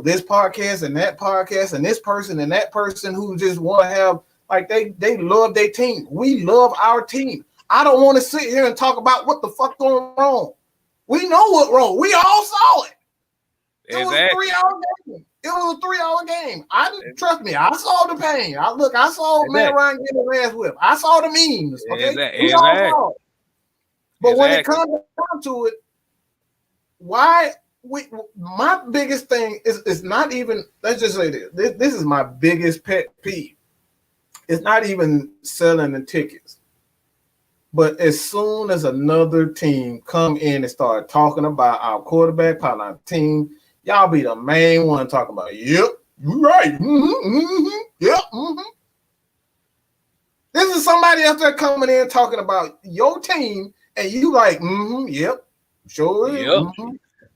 this podcast and that podcast and this person and that person who just want to have like they love their team. We love our team. I don't want to sit here and talk about what the fuck going wrong. We know what wrong. We all saw it. It was a 3-hour game. It was a 3-hour game. Trust me. I saw the pain. I saw Matt Ryan get his ass whipped. I saw the memes. Okay, we all saw it. But when it comes down to it, my biggest thing is not even. Let's just say this. This is my biggest pet peeve. It's not even selling the tickets. But as soon as another team come in and start talking about our quarterback, about our team, y'all be the main one talking about, yep, you're right. Yep. This is somebody else there coming in talking about your team, and you like, yep, sure is. Yep.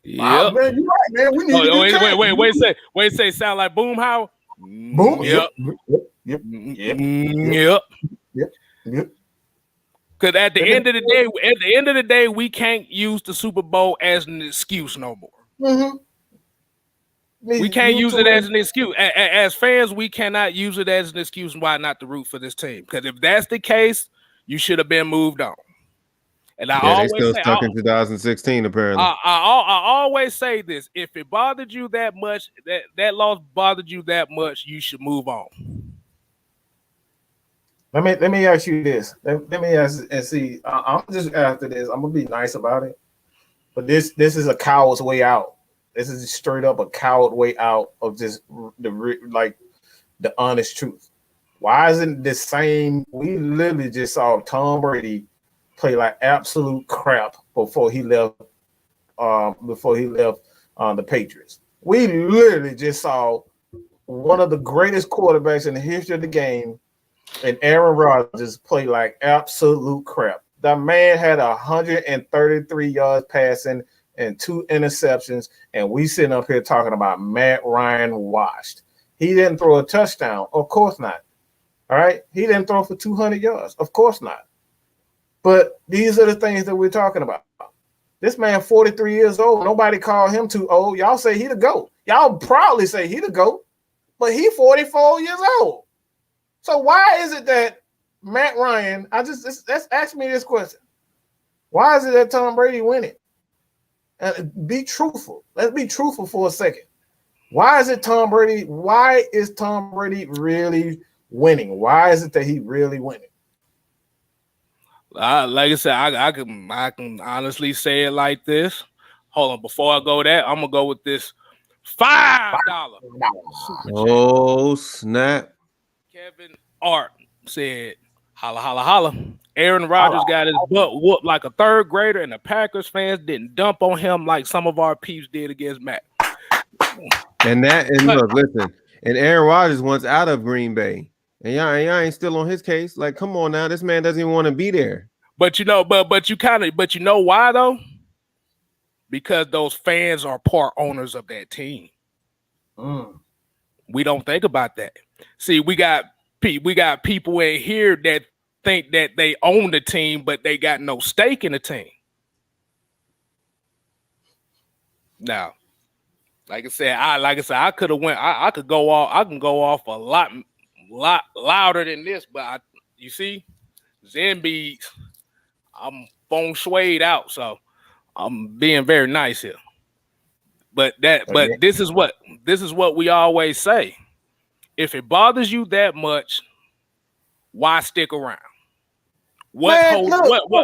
Yep. Wow, man, you're right, man. We need to wait, say sound like Boom How? Boom. Yep. Because at the end of the day, we can't use the Super Bowl as an excuse no more. Mm-hmm. We can't use it as an excuse. As fans, we cannot use it as an excuse why not to root for this team. Because if that's the case, you should have been moved on. And they still stuck in 2016, apparently. I always say this: if it bothered you that much, that loss bothered you that much, you should move on. Let me ask you this. Let me ask and see. I'm just after this. I'm gonna be nice about it, but this is a coward's way out. This is straight up a coward way out of just the honest truth. Why isn't the same? We literally just saw Tom Brady play like absolute crap before he left. The Patriots. We literally just saw one of the greatest quarterbacks in the history of the game. And Aaron Rodgers played like absolute crap. The man had 133 yards passing and 2 interceptions, and we sitting up here talking about Matt Ryan washed. He didn't throw a touchdown. Of course not. All right? He didn't throw for 200 yards. Of course not. But these are the things that we're talking about. This man, 43 years old. Nobody called him too old. Y'all say he the GOAT. Y'all proudly say he the GOAT, but he 44 years old. So why is it that Matt Ryan, let's ask me this question. Why is it that Tom Brady winning? Be truthful. Let's be truthful for a second. Why is Tom Brady really winning? Why is it that he really winning? Like I said, I can honestly say it like this. Hold on, before I go that, I'm gonna go with this $5. Oh snap! Kevin Art said, "Holla, holla, holla." Aaron Rodgers got his butt whooped like a third grader, and the Packers fans didn't dump on him like some of our peeps did against Matt. And look, listen. And Aaron Rodgers wants out of Green Bay, and y'all ain't still on his case. Like, come on now, this man doesn't even want to be there. But you know why though? Because those fans are part owners of that team. We don't think about that. See, we got people in here that think that they own the team, but they got no stake in the team. Now, like I said, I could have went. I could go off. I can go off a lot louder than this, but you see, Embiid, I'm feng shuied out, so I'm being very nice here. But this is what we always say. If it bothers you that much, why stick around? Whoa.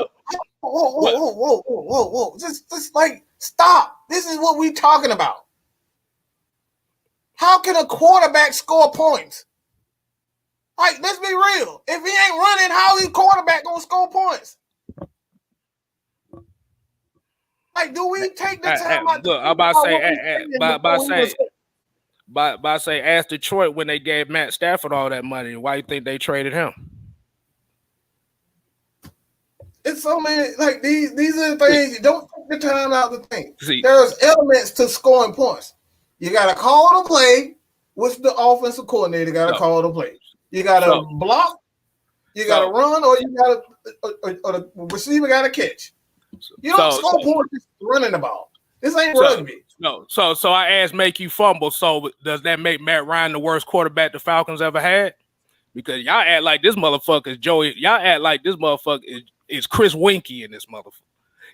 Just like stop. This is what we talking about. How can a quarterback score points? Like, let's be real. If he ain't running, how is quarterback gonna score points? Like, do we take the time? Look, I'm about to say, ask Detroit when they gave Matt Stafford all that money. Why you think they traded him? It's so many, like these are the things you don't take the time out to think. See, there's elements to scoring points. You gotta call the play, which the offensive coordinator gotta call the play. You gotta block, you gotta run, or you gotta or the receiver gotta catch. You don't score points just running the ball. This ain't rugby. No, so I asked, make you fumble. So does that make Matt Ryan the worst quarterback the Falcons ever had? Because y'all act like this motherfucker is Joey. Y'all act like this motherfucker is Chris Winkie in this motherfucker.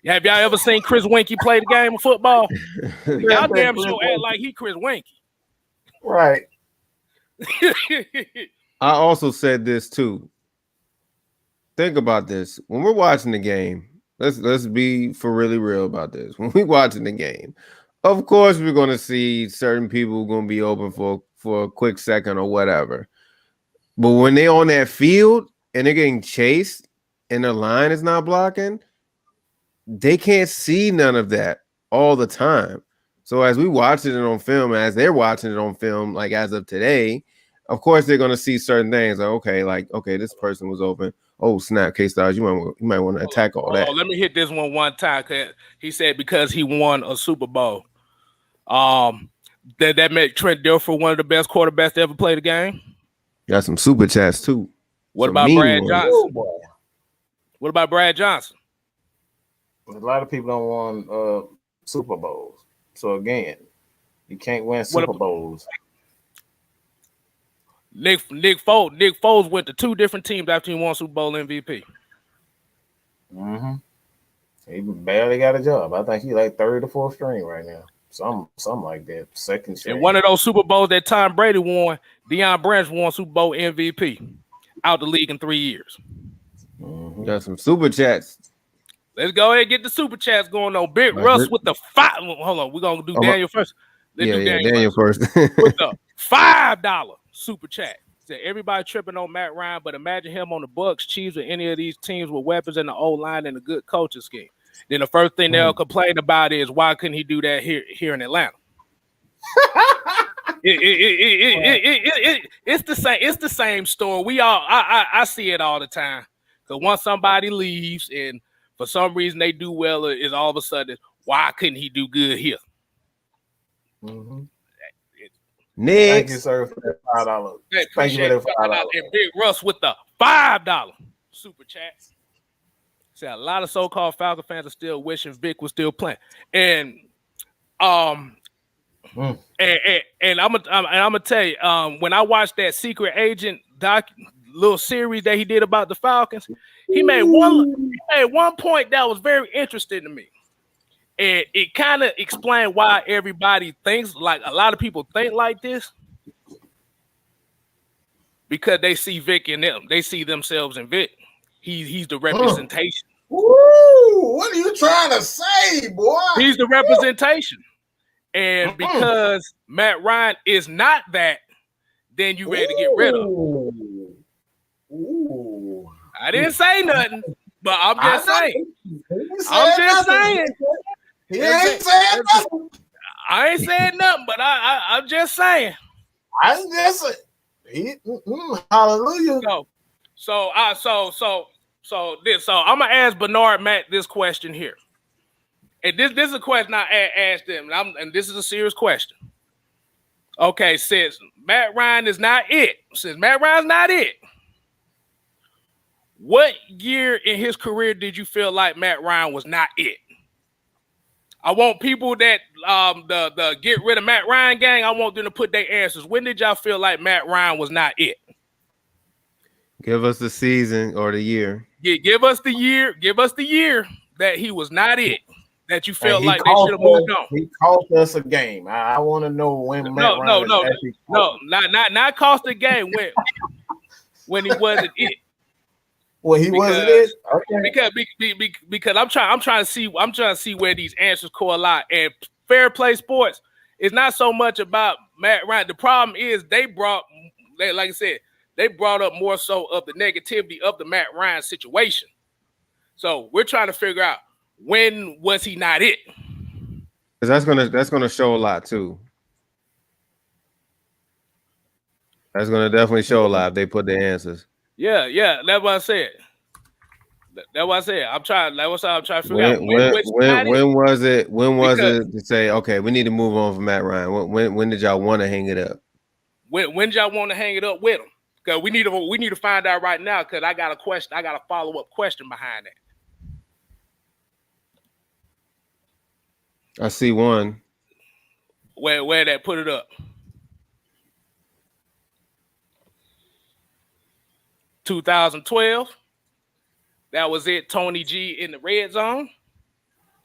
Have y'all ever seen Chris Winkie play the game of football? Y'all damn sure act like he Chris Winkie. Right. I also said this too. Think about this. When we're watching the game, let's be for really real about this. When we're watching the game, of course we're going to see certain people going to be open for a quick second or whatever. But when they're on that field and they're getting chased and the line is not blocking, they can't see none of that all the time. So as we watch it on film, as they're watching it on film, like as of today, of course they're going to see certain things. Like, okay, this person was open. Oh, snap, Kstylz, you might want to attack all that. Let me hit this one time. He said because he won a Super Bowl. That made Trent Dilfer one of the best quarterbacks to ever play the game. Got some super chats too. What about Brad Johnson? What about Brad Johnson? A lot of people don't want Super Bowls. So again, you can't win Super Bowls. Nick Foles went to two different teams after he won Super Bowl MVP. Mm-hmm. He barely got a job. I think he's like third or fourth string right now. Something like that. Second string. And one of those Super Bowls that Tom Brady won, Deion Branch won Super Bowl MVP. Out the league in 3 years. Mm-hmm. Got some super chats. Let's go ahead and get the super chats going on. Big Russ with the five. Hold on, we're gonna do Daniel first. Daniel first. With the $5 super chat. Said everybody tripping on Matt Ryan, but imagine him on the Bucks, Chiefs, or any of these teams with weapons in the O-line and a good coaching scheme. Then the first thing they'll complain about is why couldn't he do that here in Atlanta? It's the same story. I see it all the time. Because once somebody leaves and for some reason they do well, is all of a sudden, why couldn't he do good here? Mm-hmm. Next. Thank you, sir, for that $5. Thank you for that $5. And Big Russ with the $5 super chat. See, a lot of so-called Falcon fans are still wishing Vic was still playing. And I'm gonna tell you, when I watched that Secret Agent little series that he did about the Falcons, he made one point that was very interesting to me. And it kind of explained why everybody thinks like a lot of people think like this. Because they see Vic in them. They see themselves in Vic. He's the representation. Ooh, what are you trying to say, boy? He's the representation. And because Matt Ryan is not that, then you ready to get rid of him. Ooh. I didn't say nothing, but I'm just saying. He ain't saying nothing. I ain't saying nothing, but I'm just saying. I just hallelujah. So I'm gonna ask Bernard Matt this question here, and this is a question I asked him, and this is a serious question. Okay, since Matt Ryan's not it, What year in his career did you feel like Matt Ryan was not it? I want people that the get rid of Matt Ryan gang. I want them to put their answers. When did y'all feel like Matt Ryan was not it? Give us the season or the year. Give us the year. Give us the year that he was not it. That you felt like they should have moved on. He cost us a game. I want to know when Matt Ryan not cost a game when he wasn't it. Well, he wasn't it. Okay. Because I'm trying to see where these answers correlate. And Fair Play Sports is not so much about Matt Ryan. The problem is they brought up more so of the negativity of the Matt Ryan situation. So we're trying to figure out when was he not it? Because that's gonna show a lot too. That's gonna definitely show a lot if they put the answers. Yeah, that's what I said. That's what I said. I'm trying to figure out when was it to say, okay, we need to move on from Matt Ryan? When did y'all want to hang it up? When did y'all want to hang it up with him? Because we need to find out right now, because I got a question, I got a follow-up question behind that. I see one. Where that put it up? 2012. That was it. Tony G in the red zone.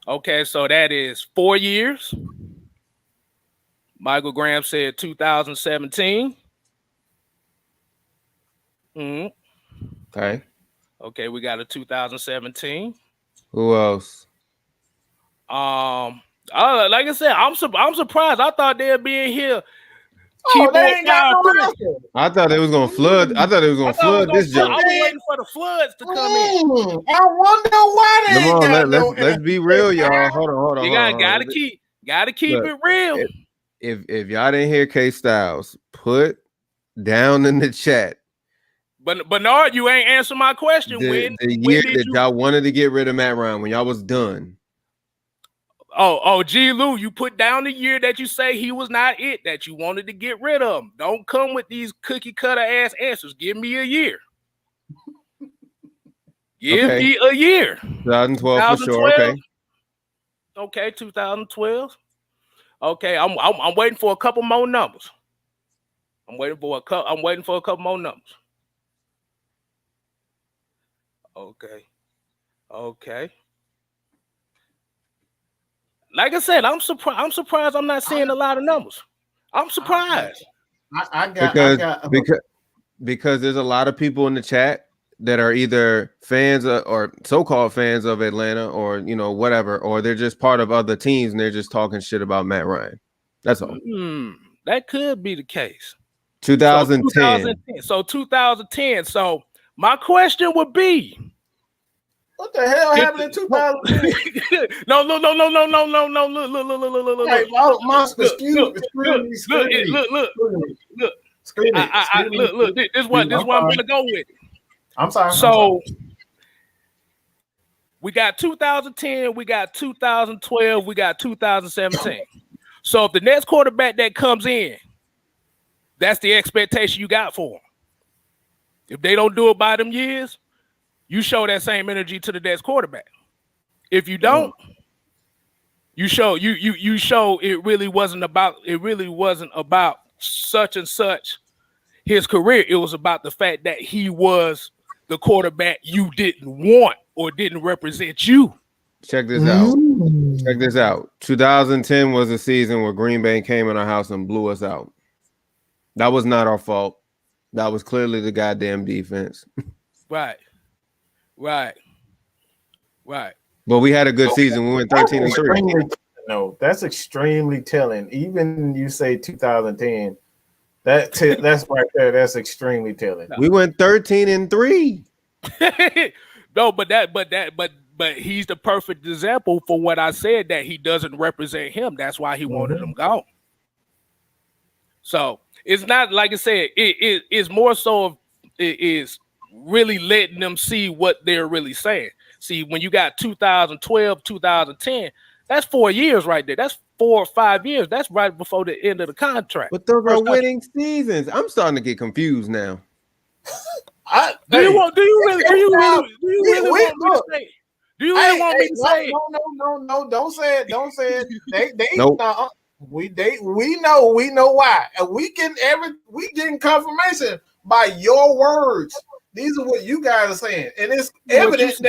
Okay, so that is 4 years. Michael Graham said 2017. Okay. Okay, we got a 2017. Who else? Like I said, I'm surprised. I thought they'd be in here. They ain't got no answer. I thought it was gonna flood. I thought it was gonna flood this joint. I was waiting for the floods to come in. I wonder why they Come ain't on, let's be real, y'all. Hold on. You gotta keep it real. If y'all didn't hear Kstylz, put down in the chat. But Bernard, you ain't answer my question. The year that y'all wanted to get rid of Matt Ryan, when y'all was done. Oh, G. Lou, you put down the year that you say he was not it, that you wanted to get rid of him. Don't come with these cookie cutter ass answers. Give me a year. Give me a year. 2012 for sure. Okay. Okay, 2012. Okay, I'm waiting for a couple more numbers. I'm waiting for a couple more numbers. Okay. Like I said, I'm surprised I'm not seeing a lot of numbers. I'm surprised. Because there's a lot of people in the chat that are either fans or so-called fans of Atlanta, or whatever, or they're just part of other teams and they're just talking shit about Matt Ryan. That's all. That could be the case. 2010. So 2010. So my question would be, what the hell happened in 2010? No. Look. Hey, Look. This is what I'm gonna go with. I'm sorry. So we got 2010, we got 2012, we got 2017. So if the next quarterback that comes in, that's the expectation you got for them. If they don't do it by them years, you show that same energy to the next quarterback. If you don't, you show it really wasn't about such and such his career. It was about the fact that he was the quarterback you didn't want or didn't represent you. Check this out. 2010 was a season where Green Bay came in our house and blew us out. That was not our fault. That was clearly the goddamn defense. Right. But we had a good season. We went 13-3. No, that's extremely telling. Even you say 2010, that's right there. That's extremely telling. We went 13-3. No, but he's the perfect example for what I said, that he doesn't represent him. That's why he wanted him gone. So it's not, like I said, it's more so it is really letting them see what they're really saying. See, when you got 2012, 2010, that's 4 years right there. That's 4 or 5 years. That's right before the end of the contract. But those are winning seasons. I'm starting to get confused now. Do you really want me to say? No, don't say it. Don't say it. They Nope. we know why. And we getting confirmation by your words. These are what you guys are saying. And it's evident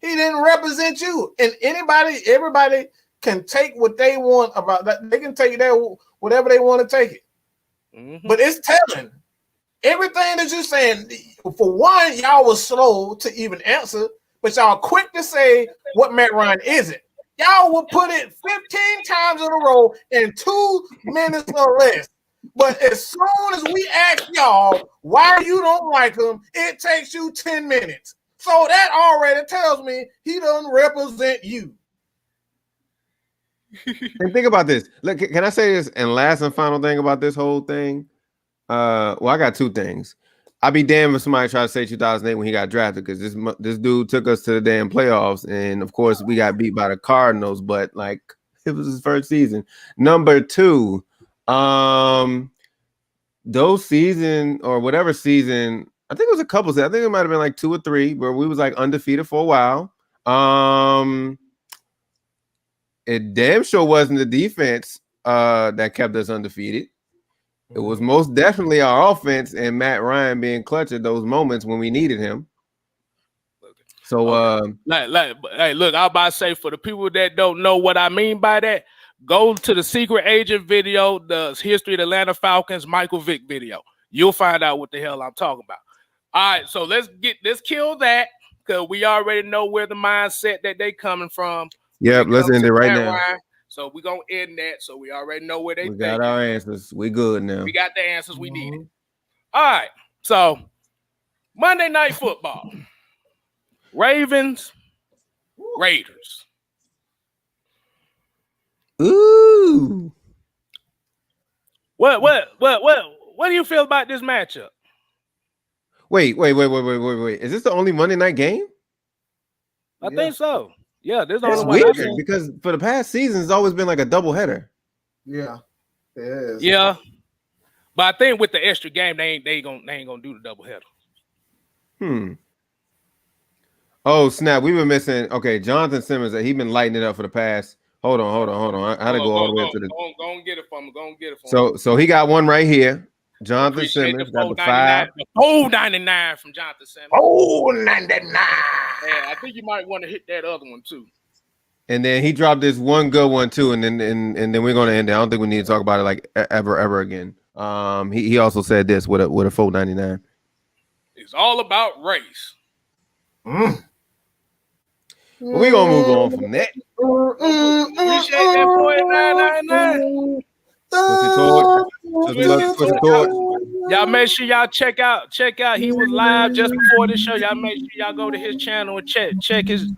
he didn't represent you. And everybody can take what they want about that. They can take whatever they want to take it. Mm-hmm. But it's telling. Everything that you're saying, for one, y'all was slow to even answer, but y'all quick to say what Matt Ryan isn't. Y'all will put it 15 times in a row in 2 minutes or less. But as soon as we ask y'all why you don't like him, it takes you 10 minutes. So that already tells me he doesn't represent you. And think about this. Look, can I say this? And last and final thing about this whole thing. Well, I got 2 things. I'd be damned if somebody tried to say 2008 when he got drafted, because this dude took us to the damn playoffs, and of course we got beat by the Cardinals, but like it was his first season. Number 2, those season or whatever season, I think it was a couple. I think it might have been like 2 or 3 where we was like undefeated for a while. It damn sure wasn't the defense that kept us undefeated. It was most definitely our offense and Matt Ryan being clutch at those moments when we needed him. So, hey, look, I'm about to say, for the people that don't know what I mean by that, go to the secret agent video, the history of the Atlanta Falcons, Michael Vick video. You'll find out what the hell I'm talking about. All right, so let's kill that, because we already know where the mindset that they coming from. Yep, let's end it right now. Ryan. So we're going to end that, so we already know where they think. We got our answers. We good now. We got the answers we needed. All right, so Monday Night Football. Ravens, Raiders. Ooh. What do you feel about this matchup? Wait. Is this the only Monday night game? I think so. Yeah, this is weird because for the past season, it's always been like a doubleheader. Yeah, it is. Yeah, but I think with the extra game, they ain't gonna do the doubleheader. Oh snap! We've been missing. Okay, Jonathan Simmons. He been lighting it up for the past. Hold on. I had to go all the way to the. Go and get it from him. So he got one right here. Jonathan Simmons got the 5. The $4.99 from Jonathan Simmons. $4.99. Yeah, I think you might want to hit that other one too. And then he dropped this one good one too, and then we're gonna end it. I don't think we need to talk about it like ever again. He also said this with a $4.99. It's all about race. Well, we're gonna move on from that. Appreciate that $4.99. Y'all make sure y'all check out. He was live just before this show. Y'all make sure y'all go to his channel and check his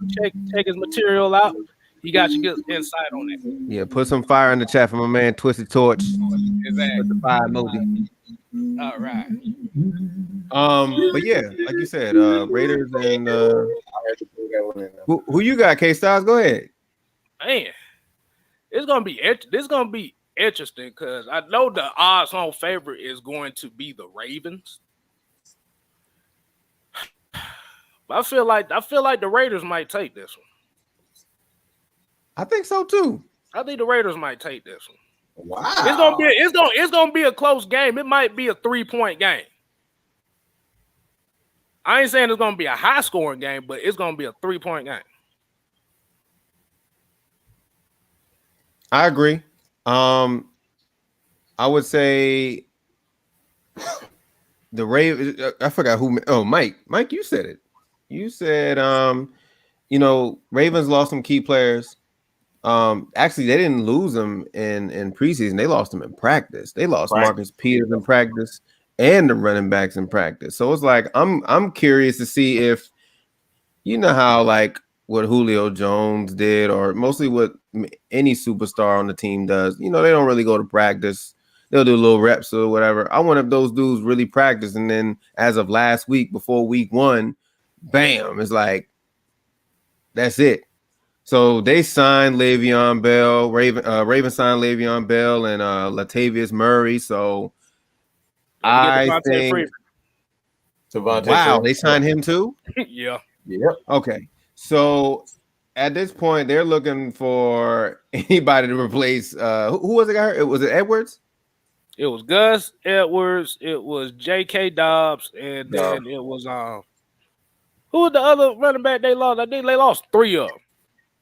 material out. He got you good insight on it. Yeah, put some fire in the chat for my man Twisted Torch. Exactly. With the fire emoji. All right. But yeah, like you said, Raiders and who you got? Kstylz, go ahead. Man, this gonna be interesting because I know the odds-on favorite is going to be the Ravens. But I feel like the Raiders might take this one. I think so too. I think the Raiders might take this one. Wow. It's gonna be a close game. It might be a 3-point game. I ain't saying it's gonna be a high-scoring game, but it's gonna be a 3-point game. I agree. I would say the Ravens. I forgot who. Oh, Mike. Mike, you said it. You said, Ravens lost some key players. Actually, they didn't lose them in preseason. They lost them in practice. They lost Marcus Peters in practice and the running backs in practice. So it's like I'm curious to see if how like what Julio Jones did, or mostly what any superstar on the team does. They don't really go to practice. They'll do little reps or whatever. I wonder if those dudes really practice, and then as of last week, before week 1, bam, it's like that's it. So they signed Le'Veon Bell. Raven signed Le'Veon Bell and Latavius Murray. So I think. Wow, they signed him too. Yeah. Yep. Okay, so at this point, they're looking for anybody to replace. Who was the guy? Was it Edwards? It was Gus Edwards. It was J.K. Dobbs, and then it was who was the other running back they lost? I think they lost 3 of them.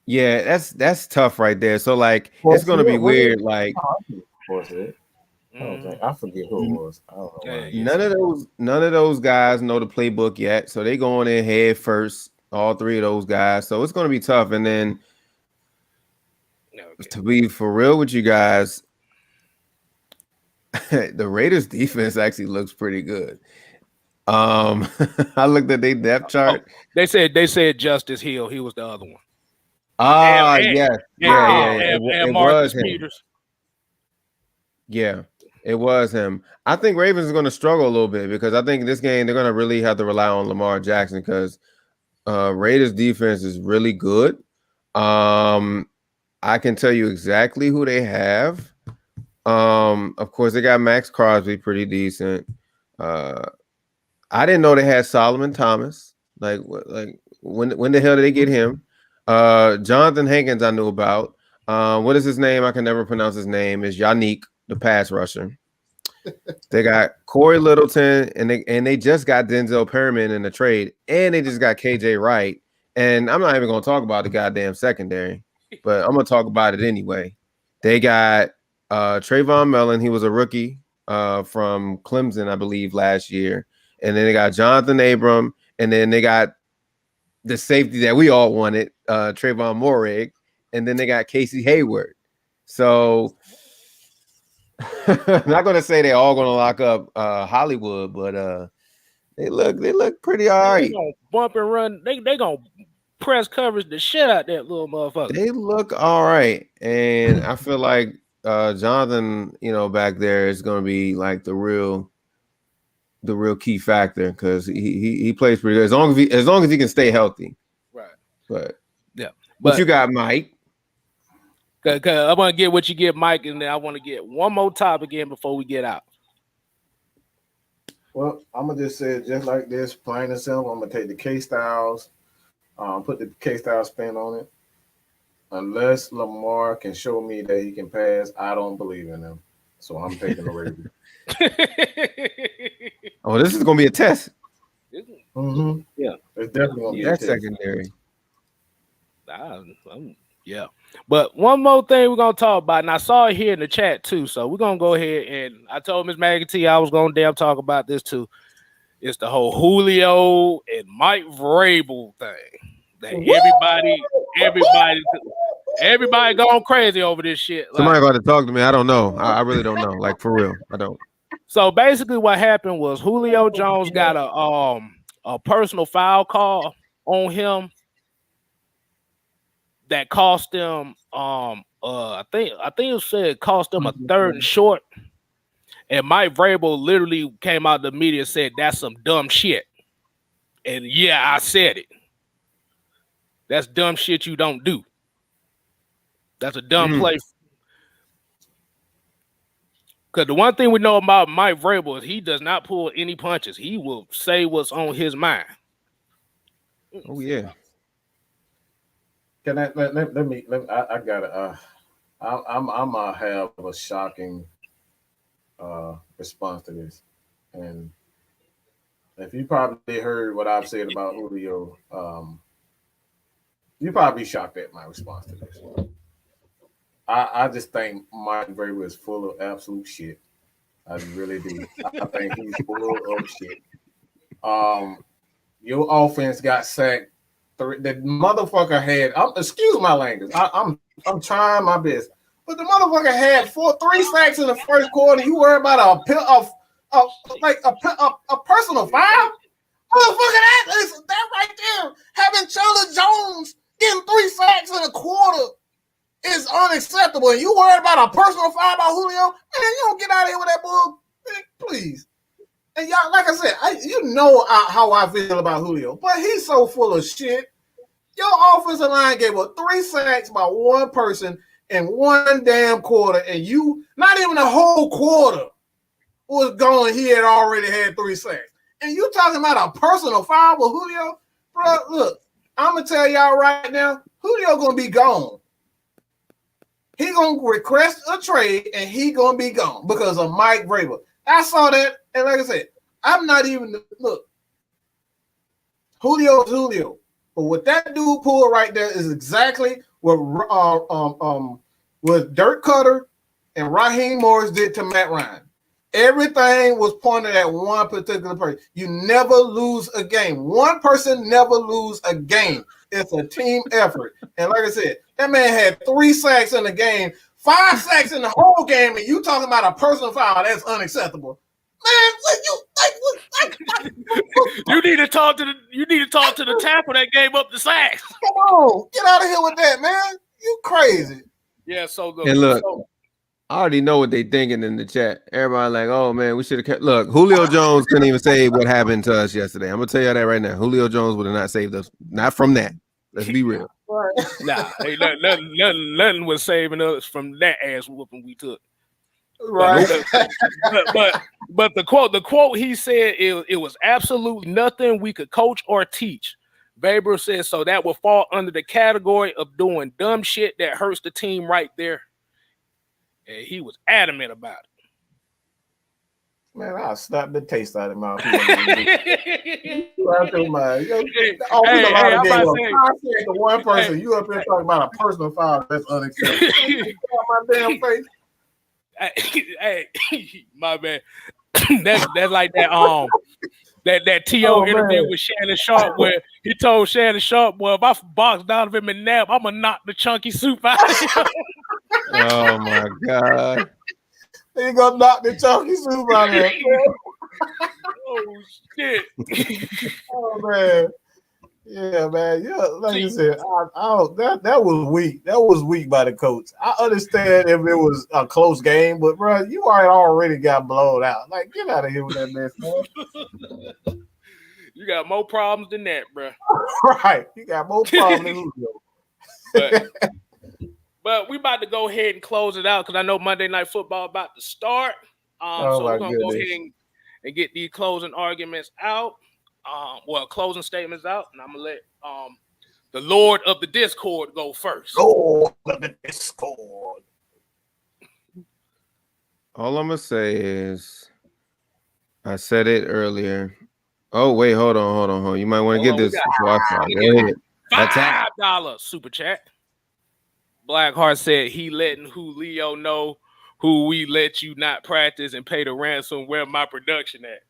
Yeah, that's tough right there. So like, it's gonna be weird. Like, I forget who it was. I don't know. None of those guys know the playbook yet, so they going in head first. All 3 of those guys, so it's gonna be tough. And then, to be for real with you guys, the Raiders defense actually looks pretty good. I looked at their depth chart. They said Justice Hill. He was the other one. Yeah. And Marcus Peters. Yeah, it was him. I think Ravens are going to struggle a little bit because I think this game they're going to really have to rely on Lamar Jackson because Raiders defense is really good. I can tell you exactly who they have. Of course, they got Max Crosby, pretty decent. I didn't know they had Solomon Thomas. Like when the hell did they get him? Jonathan Hankins I knew about. What is his name? I can never pronounce his name. Is Yannick, the pass rusher. They got Corey Littleton, and they just got Denzel Perryman in the trade, and they just got KJ Wright. And I'm not even going to talk about the goddamn secondary, but I'm going to talk about it anyway. They got Trayvon Mellon. He was a rookie from Clemson, I believe, last year. And then they got Jonathan Abram, and then they got the safety that we all wanted, Trayvon Morig, and then they got Casey Hayward. So I'm not going to say they're all going to lock up Hollywood, but they look pretty all right. They gonna bump and run. They gonna press coverage the shit out that little motherfucker. They look all right, and I feel like Jonathan, back there is going to be like the real key factor because he plays pretty good as long as he can stay healthy. Right. But yeah. But you got Mike. Cause I want to get what you get, Mike, and then I want to get one more topic in before we get out. Well, I'm gonna just say it just like this, plain and simple. I'm gonna take the Kstylz, put the Kstylz spin on it. Unless Lamar can show me that he can pass, I don't believe in him. So I'm taking the Ravens. Oh, this is gonna be a test. Mm-hmm. Yeah, it's definitely gonna be that secondary. Yeah. But one more thing we're gonna talk about, and I saw it here in the chat too. So we're gonna go ahead and I told Ms. McAtee I was gonna talk about this too. It's the whole Julio and Mike Vrabel thing. That everybody going crazy over this shit. Somebody got to talk to me. I don't know. I really don't know. Like for real, I don't. So basically, what happened was Julio Jones got a personal foul call on him that cost him I think it said cost him a 3rd and short. And Mike Vrabel literally came out of the media and said that's some dumb shit. And yeah, I said it. That's dumb shit you don't do. That's a dumb play. Because the one thing we know about Mike Vrabel is he does not pull any punches. He will say what's on his mind. Oh yeah. Can I let me I gotta I'm gonna have a shocking response to this. And if you probably heard what I've said about Julio, you're probably shocked at my response to this. I just think Mike Vrabel is full of absolute shit. I really do. I think he's full of shit. Your offense got sacked. The motherfucker had. Excuse my language. I'm trying my best, but the motherfucker had 3 sacks in the first quarter. You worry about a personal foul? Motherfucker, that right there. Having Chandler Jones getting 3 sacks in a quarter is unacceptable. And you worried about a personal foul by Julio? Man, you don't get out of here with that bull. Man, please. And y'all, like I said, how I feel about Julio, but he's so full of shit. Your offensive line gave up 3 sacks by one person in one damn quarter, and you not even a whole quarter was gone, he had already had 3 sacks. And you talking about a personal foul with Julio? Bro, look, I'm going to tell y'all right now, Julio going to be gone. He going to request a trade, and he going to be gone because of Mike Vrabel. I saw that, and like I said, I'm not even – look, Julio is Julio. But what that dude pulled right there is exactly what Dirk Cutter and Raheem Morris did to Matt Ryan. Everything was pointed at one particular person. You never lose a game. One person never lose a game. It's a team effort. And like I said, that man had 3 sacks in the game, 5 sacks in the whole game, and you talking about a personal foul. That's unacceptable. Man, you need to talk to the tackle that gave up the sacks. Come on, get out of here with that, man. You crazy. Yeah, so and look, I already know what they thinking in the chat. Everybody like, oh man, we should have kept. Look, Julio Jones couldn't even save what happened to us yesterday. I'm gonna tell you that right now. Julio Jones would have not saved us. Not from that. Let's be real. Nah, nothing was saving us from that ass whooping we took. Right. But the quote he said it was absolutely nothing we could coach or teach. Weber said so that will fall under the category of doing dumb shit that hurts the team right there. And he was adamant about it. Man, I'll slap the taste out of my mouth. The one person you up here talking about a personal foul that's unacceptable. My damn face. Hey, my man. That's like that that T.O. interview with Shannon Sharp where he told Shannon Sharp, well, if I box Donovan McNabb, I'm gonna knock the chunky soup out of him. Oh my God. He gonna knock the chunky soup out of him. Oh shit. Oh man. Yeah, man. Yeah, like you said, that was weak. That was weak by the coach. I understand if it was a close game, but bro, you already got blown out. Like, get out of here with that mess, man. You got more problems than that, bro. Right. You got more problems than Julio. But we about to go ahead and close it out because I know Monday Night Football about to start. So we're gonna go ahead and get these closing arguments out. Closing statements out, and I'm gonna let the Lord of the Discord go first. Lord of the Discord. All I'm gonna say is, I said it earlier. Oh wait, hold on. You might want to get this. $5 super chat. Blackheart said he letting Julio know who we let you not practice and pay the ransom. Where my production at?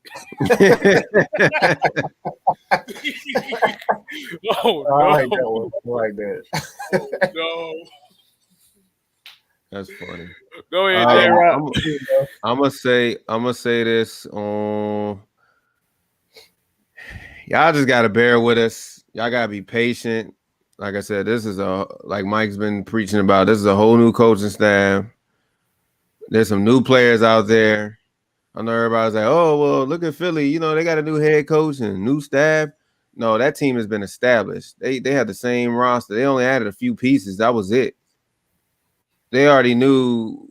Oh no! I like that one. I like that. Oh, no. That's funny. Go ahead, J-Rock. I'm gonna say this on. Y'all just gotta bear with us. Y'all gotta be patient. Like I said, this is like Mike's been preaching about. This is a whole new coaching staff. There's some new players out there. I know everybody's like, oh, well, look at Philly. You know, they got a new head coach and new staff. No, that team has been established. They had the same roster. They only added a few pieces. That was it. They already knew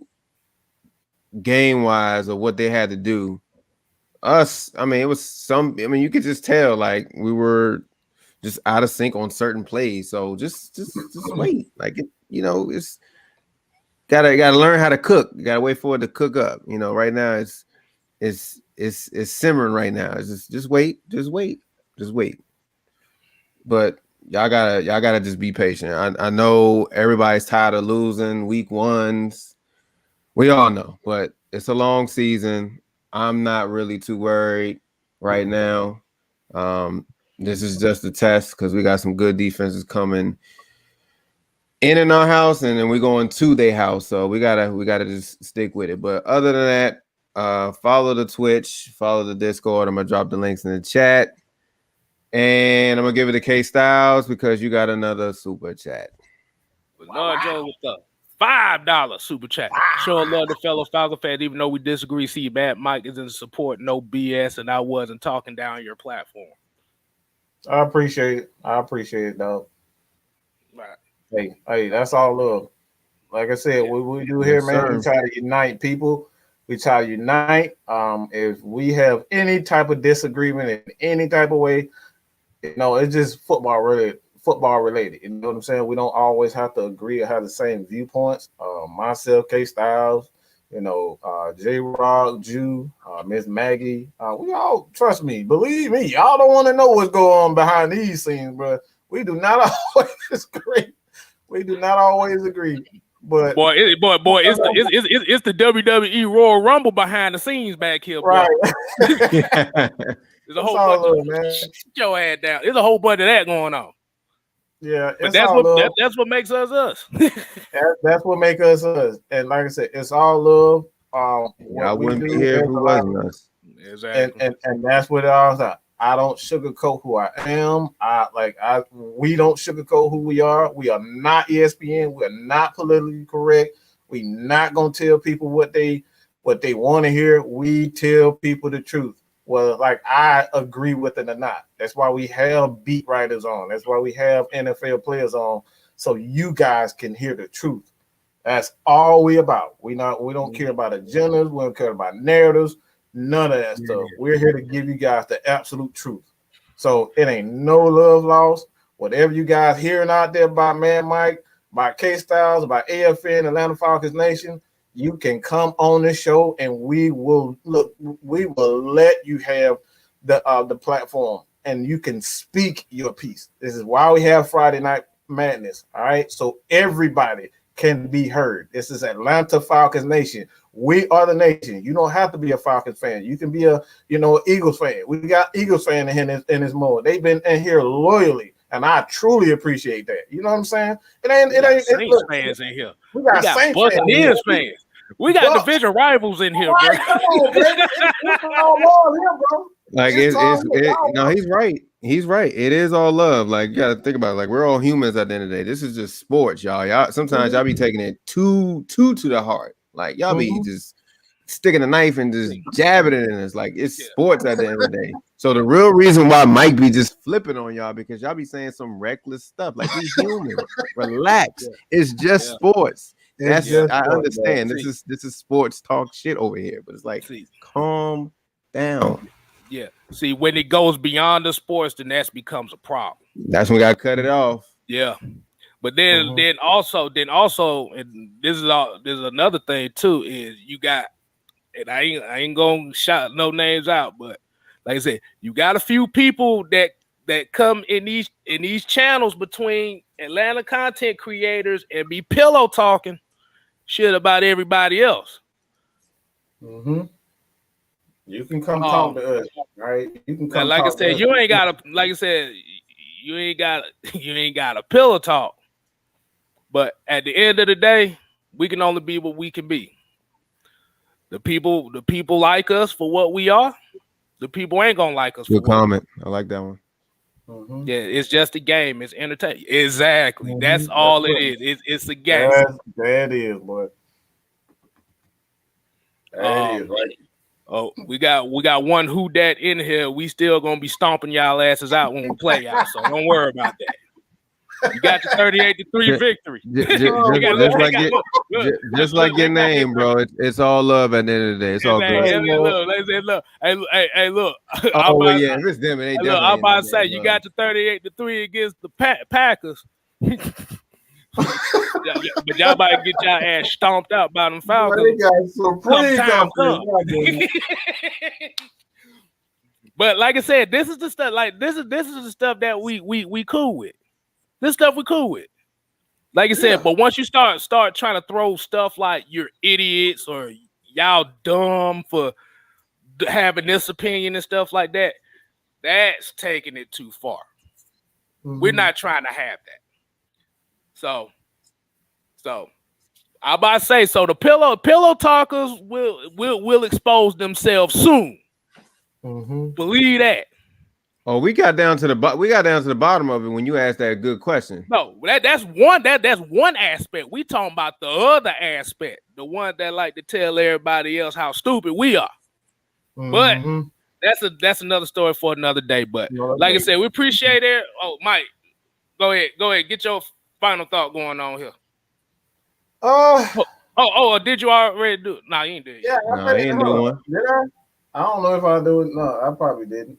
game-wise of what they had to do. Us, it was you could just tell, like, we were just out of sync on certain plays. So just wait. Like, it's gotta learn how to cook. You gotta wait for it to cook up. Right now it's simmering right now. It's just wait. But y'all gotta just be patient. I know everybody's tired of losing week ones. We all know, but it's a long season. I'm not really too worried right now. This is just a test because we got some good defenses coming in our house, and then we're going to their house. So we gotta just stick with it. But other than that, follow the Twitch, follow the Discord. I'm gonna drop the links in the chat, and I'm gonna give it to Kstylz because you got another super chat. Joe with the $5 super chat. Showing love to fellow Falcon fans, even though we disagree. See, Bad Mike is in support, no BS, and I wasn't talking down your platform. I appreciate it, dog. Right. Hey, that's all love. Like I said, what we do here, man, we try to unite people. We try to unite. If we have any type of disagreement in any type of way, it's just football related. You know what I'm saying? We don't always have to agree or have the same viewpoints. Myself, Kstylz, J Rock, Jew, Miss Maggie. We all, trust me, believe me, y'all don't want to know what's going on behind these scenes, bro. We do not always agree. But it's the WWE Royal Rumble behind the scenes back here, boy. Right. There's a whole bunch of man. Sit your ass down. There's a whole bunch of that going on. Yeah, but that's what makes us us. That's what makes us us. And like I said, it's all love. I wouldn't be here if it wasn't us. Exactly. And that's what it all is. I don't sugarcoat who I am. We don't sugarcoat who we are. We are not ESPN. We are not politically correct. We not gonna tell people what they want to hear. We tell people the truth. Well, like I agree with it or not. That's why we have beat writers on. That's why we have NFL players on, so you guys can hear the truth. That's all we about. We don't care about agendas. We don't care about narratives. None of that stuff. We're here to give you guys the absolute truth. So it ain't no love lost. Whatever you guys hearing out there about Man Mike, about Kstylz, about AFN, Atlanta Falcons Nation, you can come on this show and we will let you have the platform and you can speak your piece. This is why we have Friday Night Madness. All right. So everybody can be heard. This is Atlanta Falcons Nation. We are the nation. You don't have to be a Falcons fan. You can be a Eagles fan. We got Eagles fan in this mode. They've been in here loyally, and I truly appreciate that. You know what I'm saying? It ain't Saints fans in here. We got Saints Buccaneers fans. We got division rivals in here, bro. Like he's right. He's right. It is all love. Like you got to think about it. Like we're all humans at the end of the day. This is just sports, y'all. Y'all sometimes y'all be taking it too to the heart. Like y'all be just sticking a knife and just jabbing it in us. Like it's sports at the end of the day. So the real reason why Mike be just flipping on y'all because y'all be saying some reckless stuff. Like we human. Relax. It's just sports. I understand. This is sports talk shit over here, but it's like calm down. Yeah. See, when it goes beyond the sports, then that becomes a problem. That's when we gotta cut it off. Yeah. But then also, and this is another thing too, is you got, and I ain't gonna shout no names out, but like I said, you got a few people that come in these channels between Atlanta content creators and be pillow talking shit about everybody else. Mm-hmm. You can come talk to us, right? You can come. Like I said, you ain't got a pillow talk. But at the end of the day, we can only be what we can be. The people like us for what we are. The people ain't gonna like us. Good comment. I like that one. Mm-hmm. Yeah, it's just a game. It's entertainment. Exactly. Mm-hmm. That's all it is. It's a game. That is, boy. That is right. Oh, we got one who dat in here. We still gonna be stomping y'all asses out when we play y'all. So don't worry about that. You got the 38-3 victory. Just like your name, bro. It's all love at the end of the day. It's all good. Hey, look. If it's them, it ain't look, I'm about to say you got the 38-3 against the Packers. But y'all about to get y'all ass stomped out by them Falcons. But like I said, this is the stuff. Like this is the stuff that we cool with. This stuff we cool with. Like I said, but once you start trying to throw stuff like you're idiots or y'all dumb for having this opinion and stuff like that, that's taking it too far. Mm-hmm. We're not trying to have that. So I'm about to say, so the pillow talkers will expose themselves soon. Mm-hmm. Believe that. Oh, we got down to the bottom of it when you asked that good question. No, that's one aspect. We talking about the other aspect, the one that like to tell everybody else how stupid we are. Mm-hmm. But that's another story for another day. But like I said, we appreciate it. Oh, Mike, go ahead, get your final thought going on here. Oh, did you already do it? No, you ain't did it. Yeah, No, I ain't do one. Did I? I don't know if I do it. No, I probably didn't.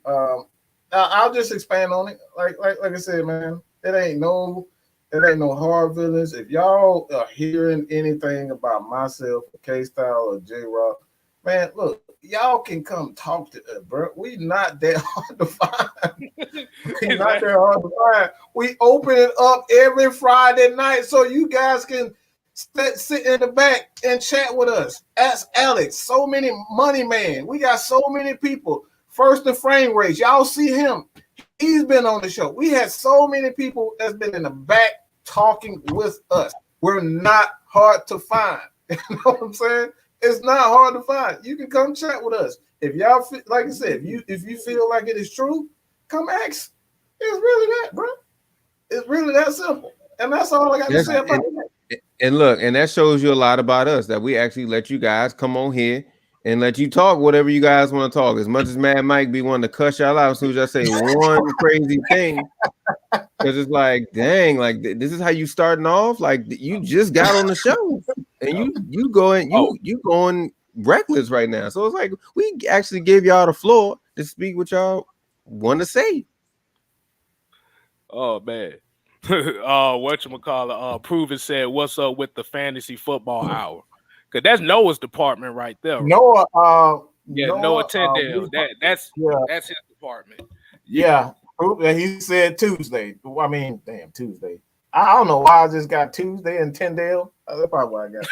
I'll just expand on it. Like I said, man, it ain't no hard feelings. If y'all are hearing anything about myself, Kstylz or J Rock, man, look, y'all can come talk to us, bro. We not that hard to find. We not that hard to find. We open it up every Friday night so you guys can sit in the back and chat with us. Ask Alex. So many money man. We got so many people. First the frame race. Y'all see him. He's been on the show. We had so many people that's been in the back talking with us. We're not hard to find. You know what I'm saying? It's not hard to find. You can come chat with us. If y'all feel, like I said, if you feel like it is true, come ask. It's really that, bro. It's really that simple. And that's all I got to say about it. And look, and that shows you a lot about us, that we actually let you guys come on here and let you talk whatever you guys want to talk. As much as Mad Mike be wanting to cuss y'all out as soon as I say one crazy thing, because it's like, dang, like this is how you starting off. Like you just got on the show and you going reckless right now. So it's like we actually gave y'all the floor to speak what y'all want to say. Oh man. Whatchamacallit, Proven said, "What's up with the fantasy football hour?" Because that's Noah's department right there. Right? Noah Tyndale. That's his department. Yeah, he said Tuesday. I mean, damn Tuesday. I don't know why I just got Tuesday and Tyndale. That's probably why I got.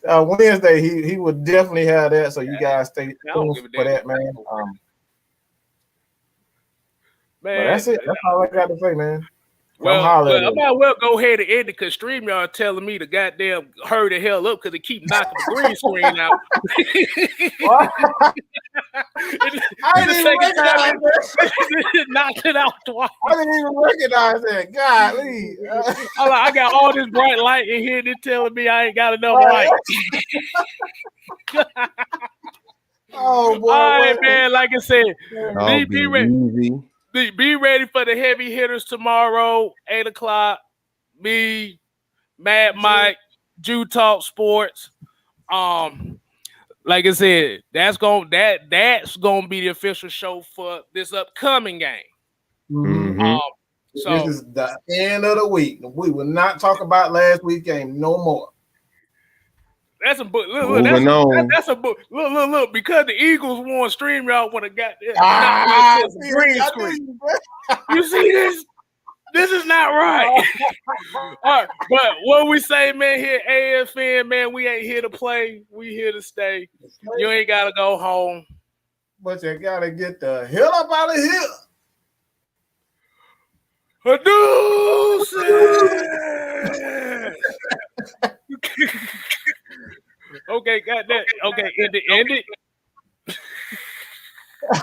But Wednesday, he would definitely have that. So you guys stay tuned for that, man. But that's it. That's all I got to say, man. Well, I might well go ahead and end it because StreamYard telling me to goddamn hurry the hell up because they keep knocking the green screen out. I didn't even recognize that. Knocked it out twice. I didn't even recognize that. Golly. I got all this bright light in here. They're telling me I ain't got enough light. Oh, boy. All right, man. Like I said, be ready. Be ready for the heavy hitters tomorrow, 8 o'clock. Me, Mad Mike, Jew Talk Sports. Like I said, that's gonna be the official show for this upcoming game. Mm-hmm. So this is the end of the week. We will not talk about last week's game no more. That's a book. Look, that's a book. Look. Because the Eagles won, StreamYard when it got there. Green screen. You see this? This is not right. All right, but what we say, man, here AFN, man, we ain't here to play. We here to stay. You ain't gotta go home, but you gotta get the hell up out of here. Okay, got that. Okay, end it.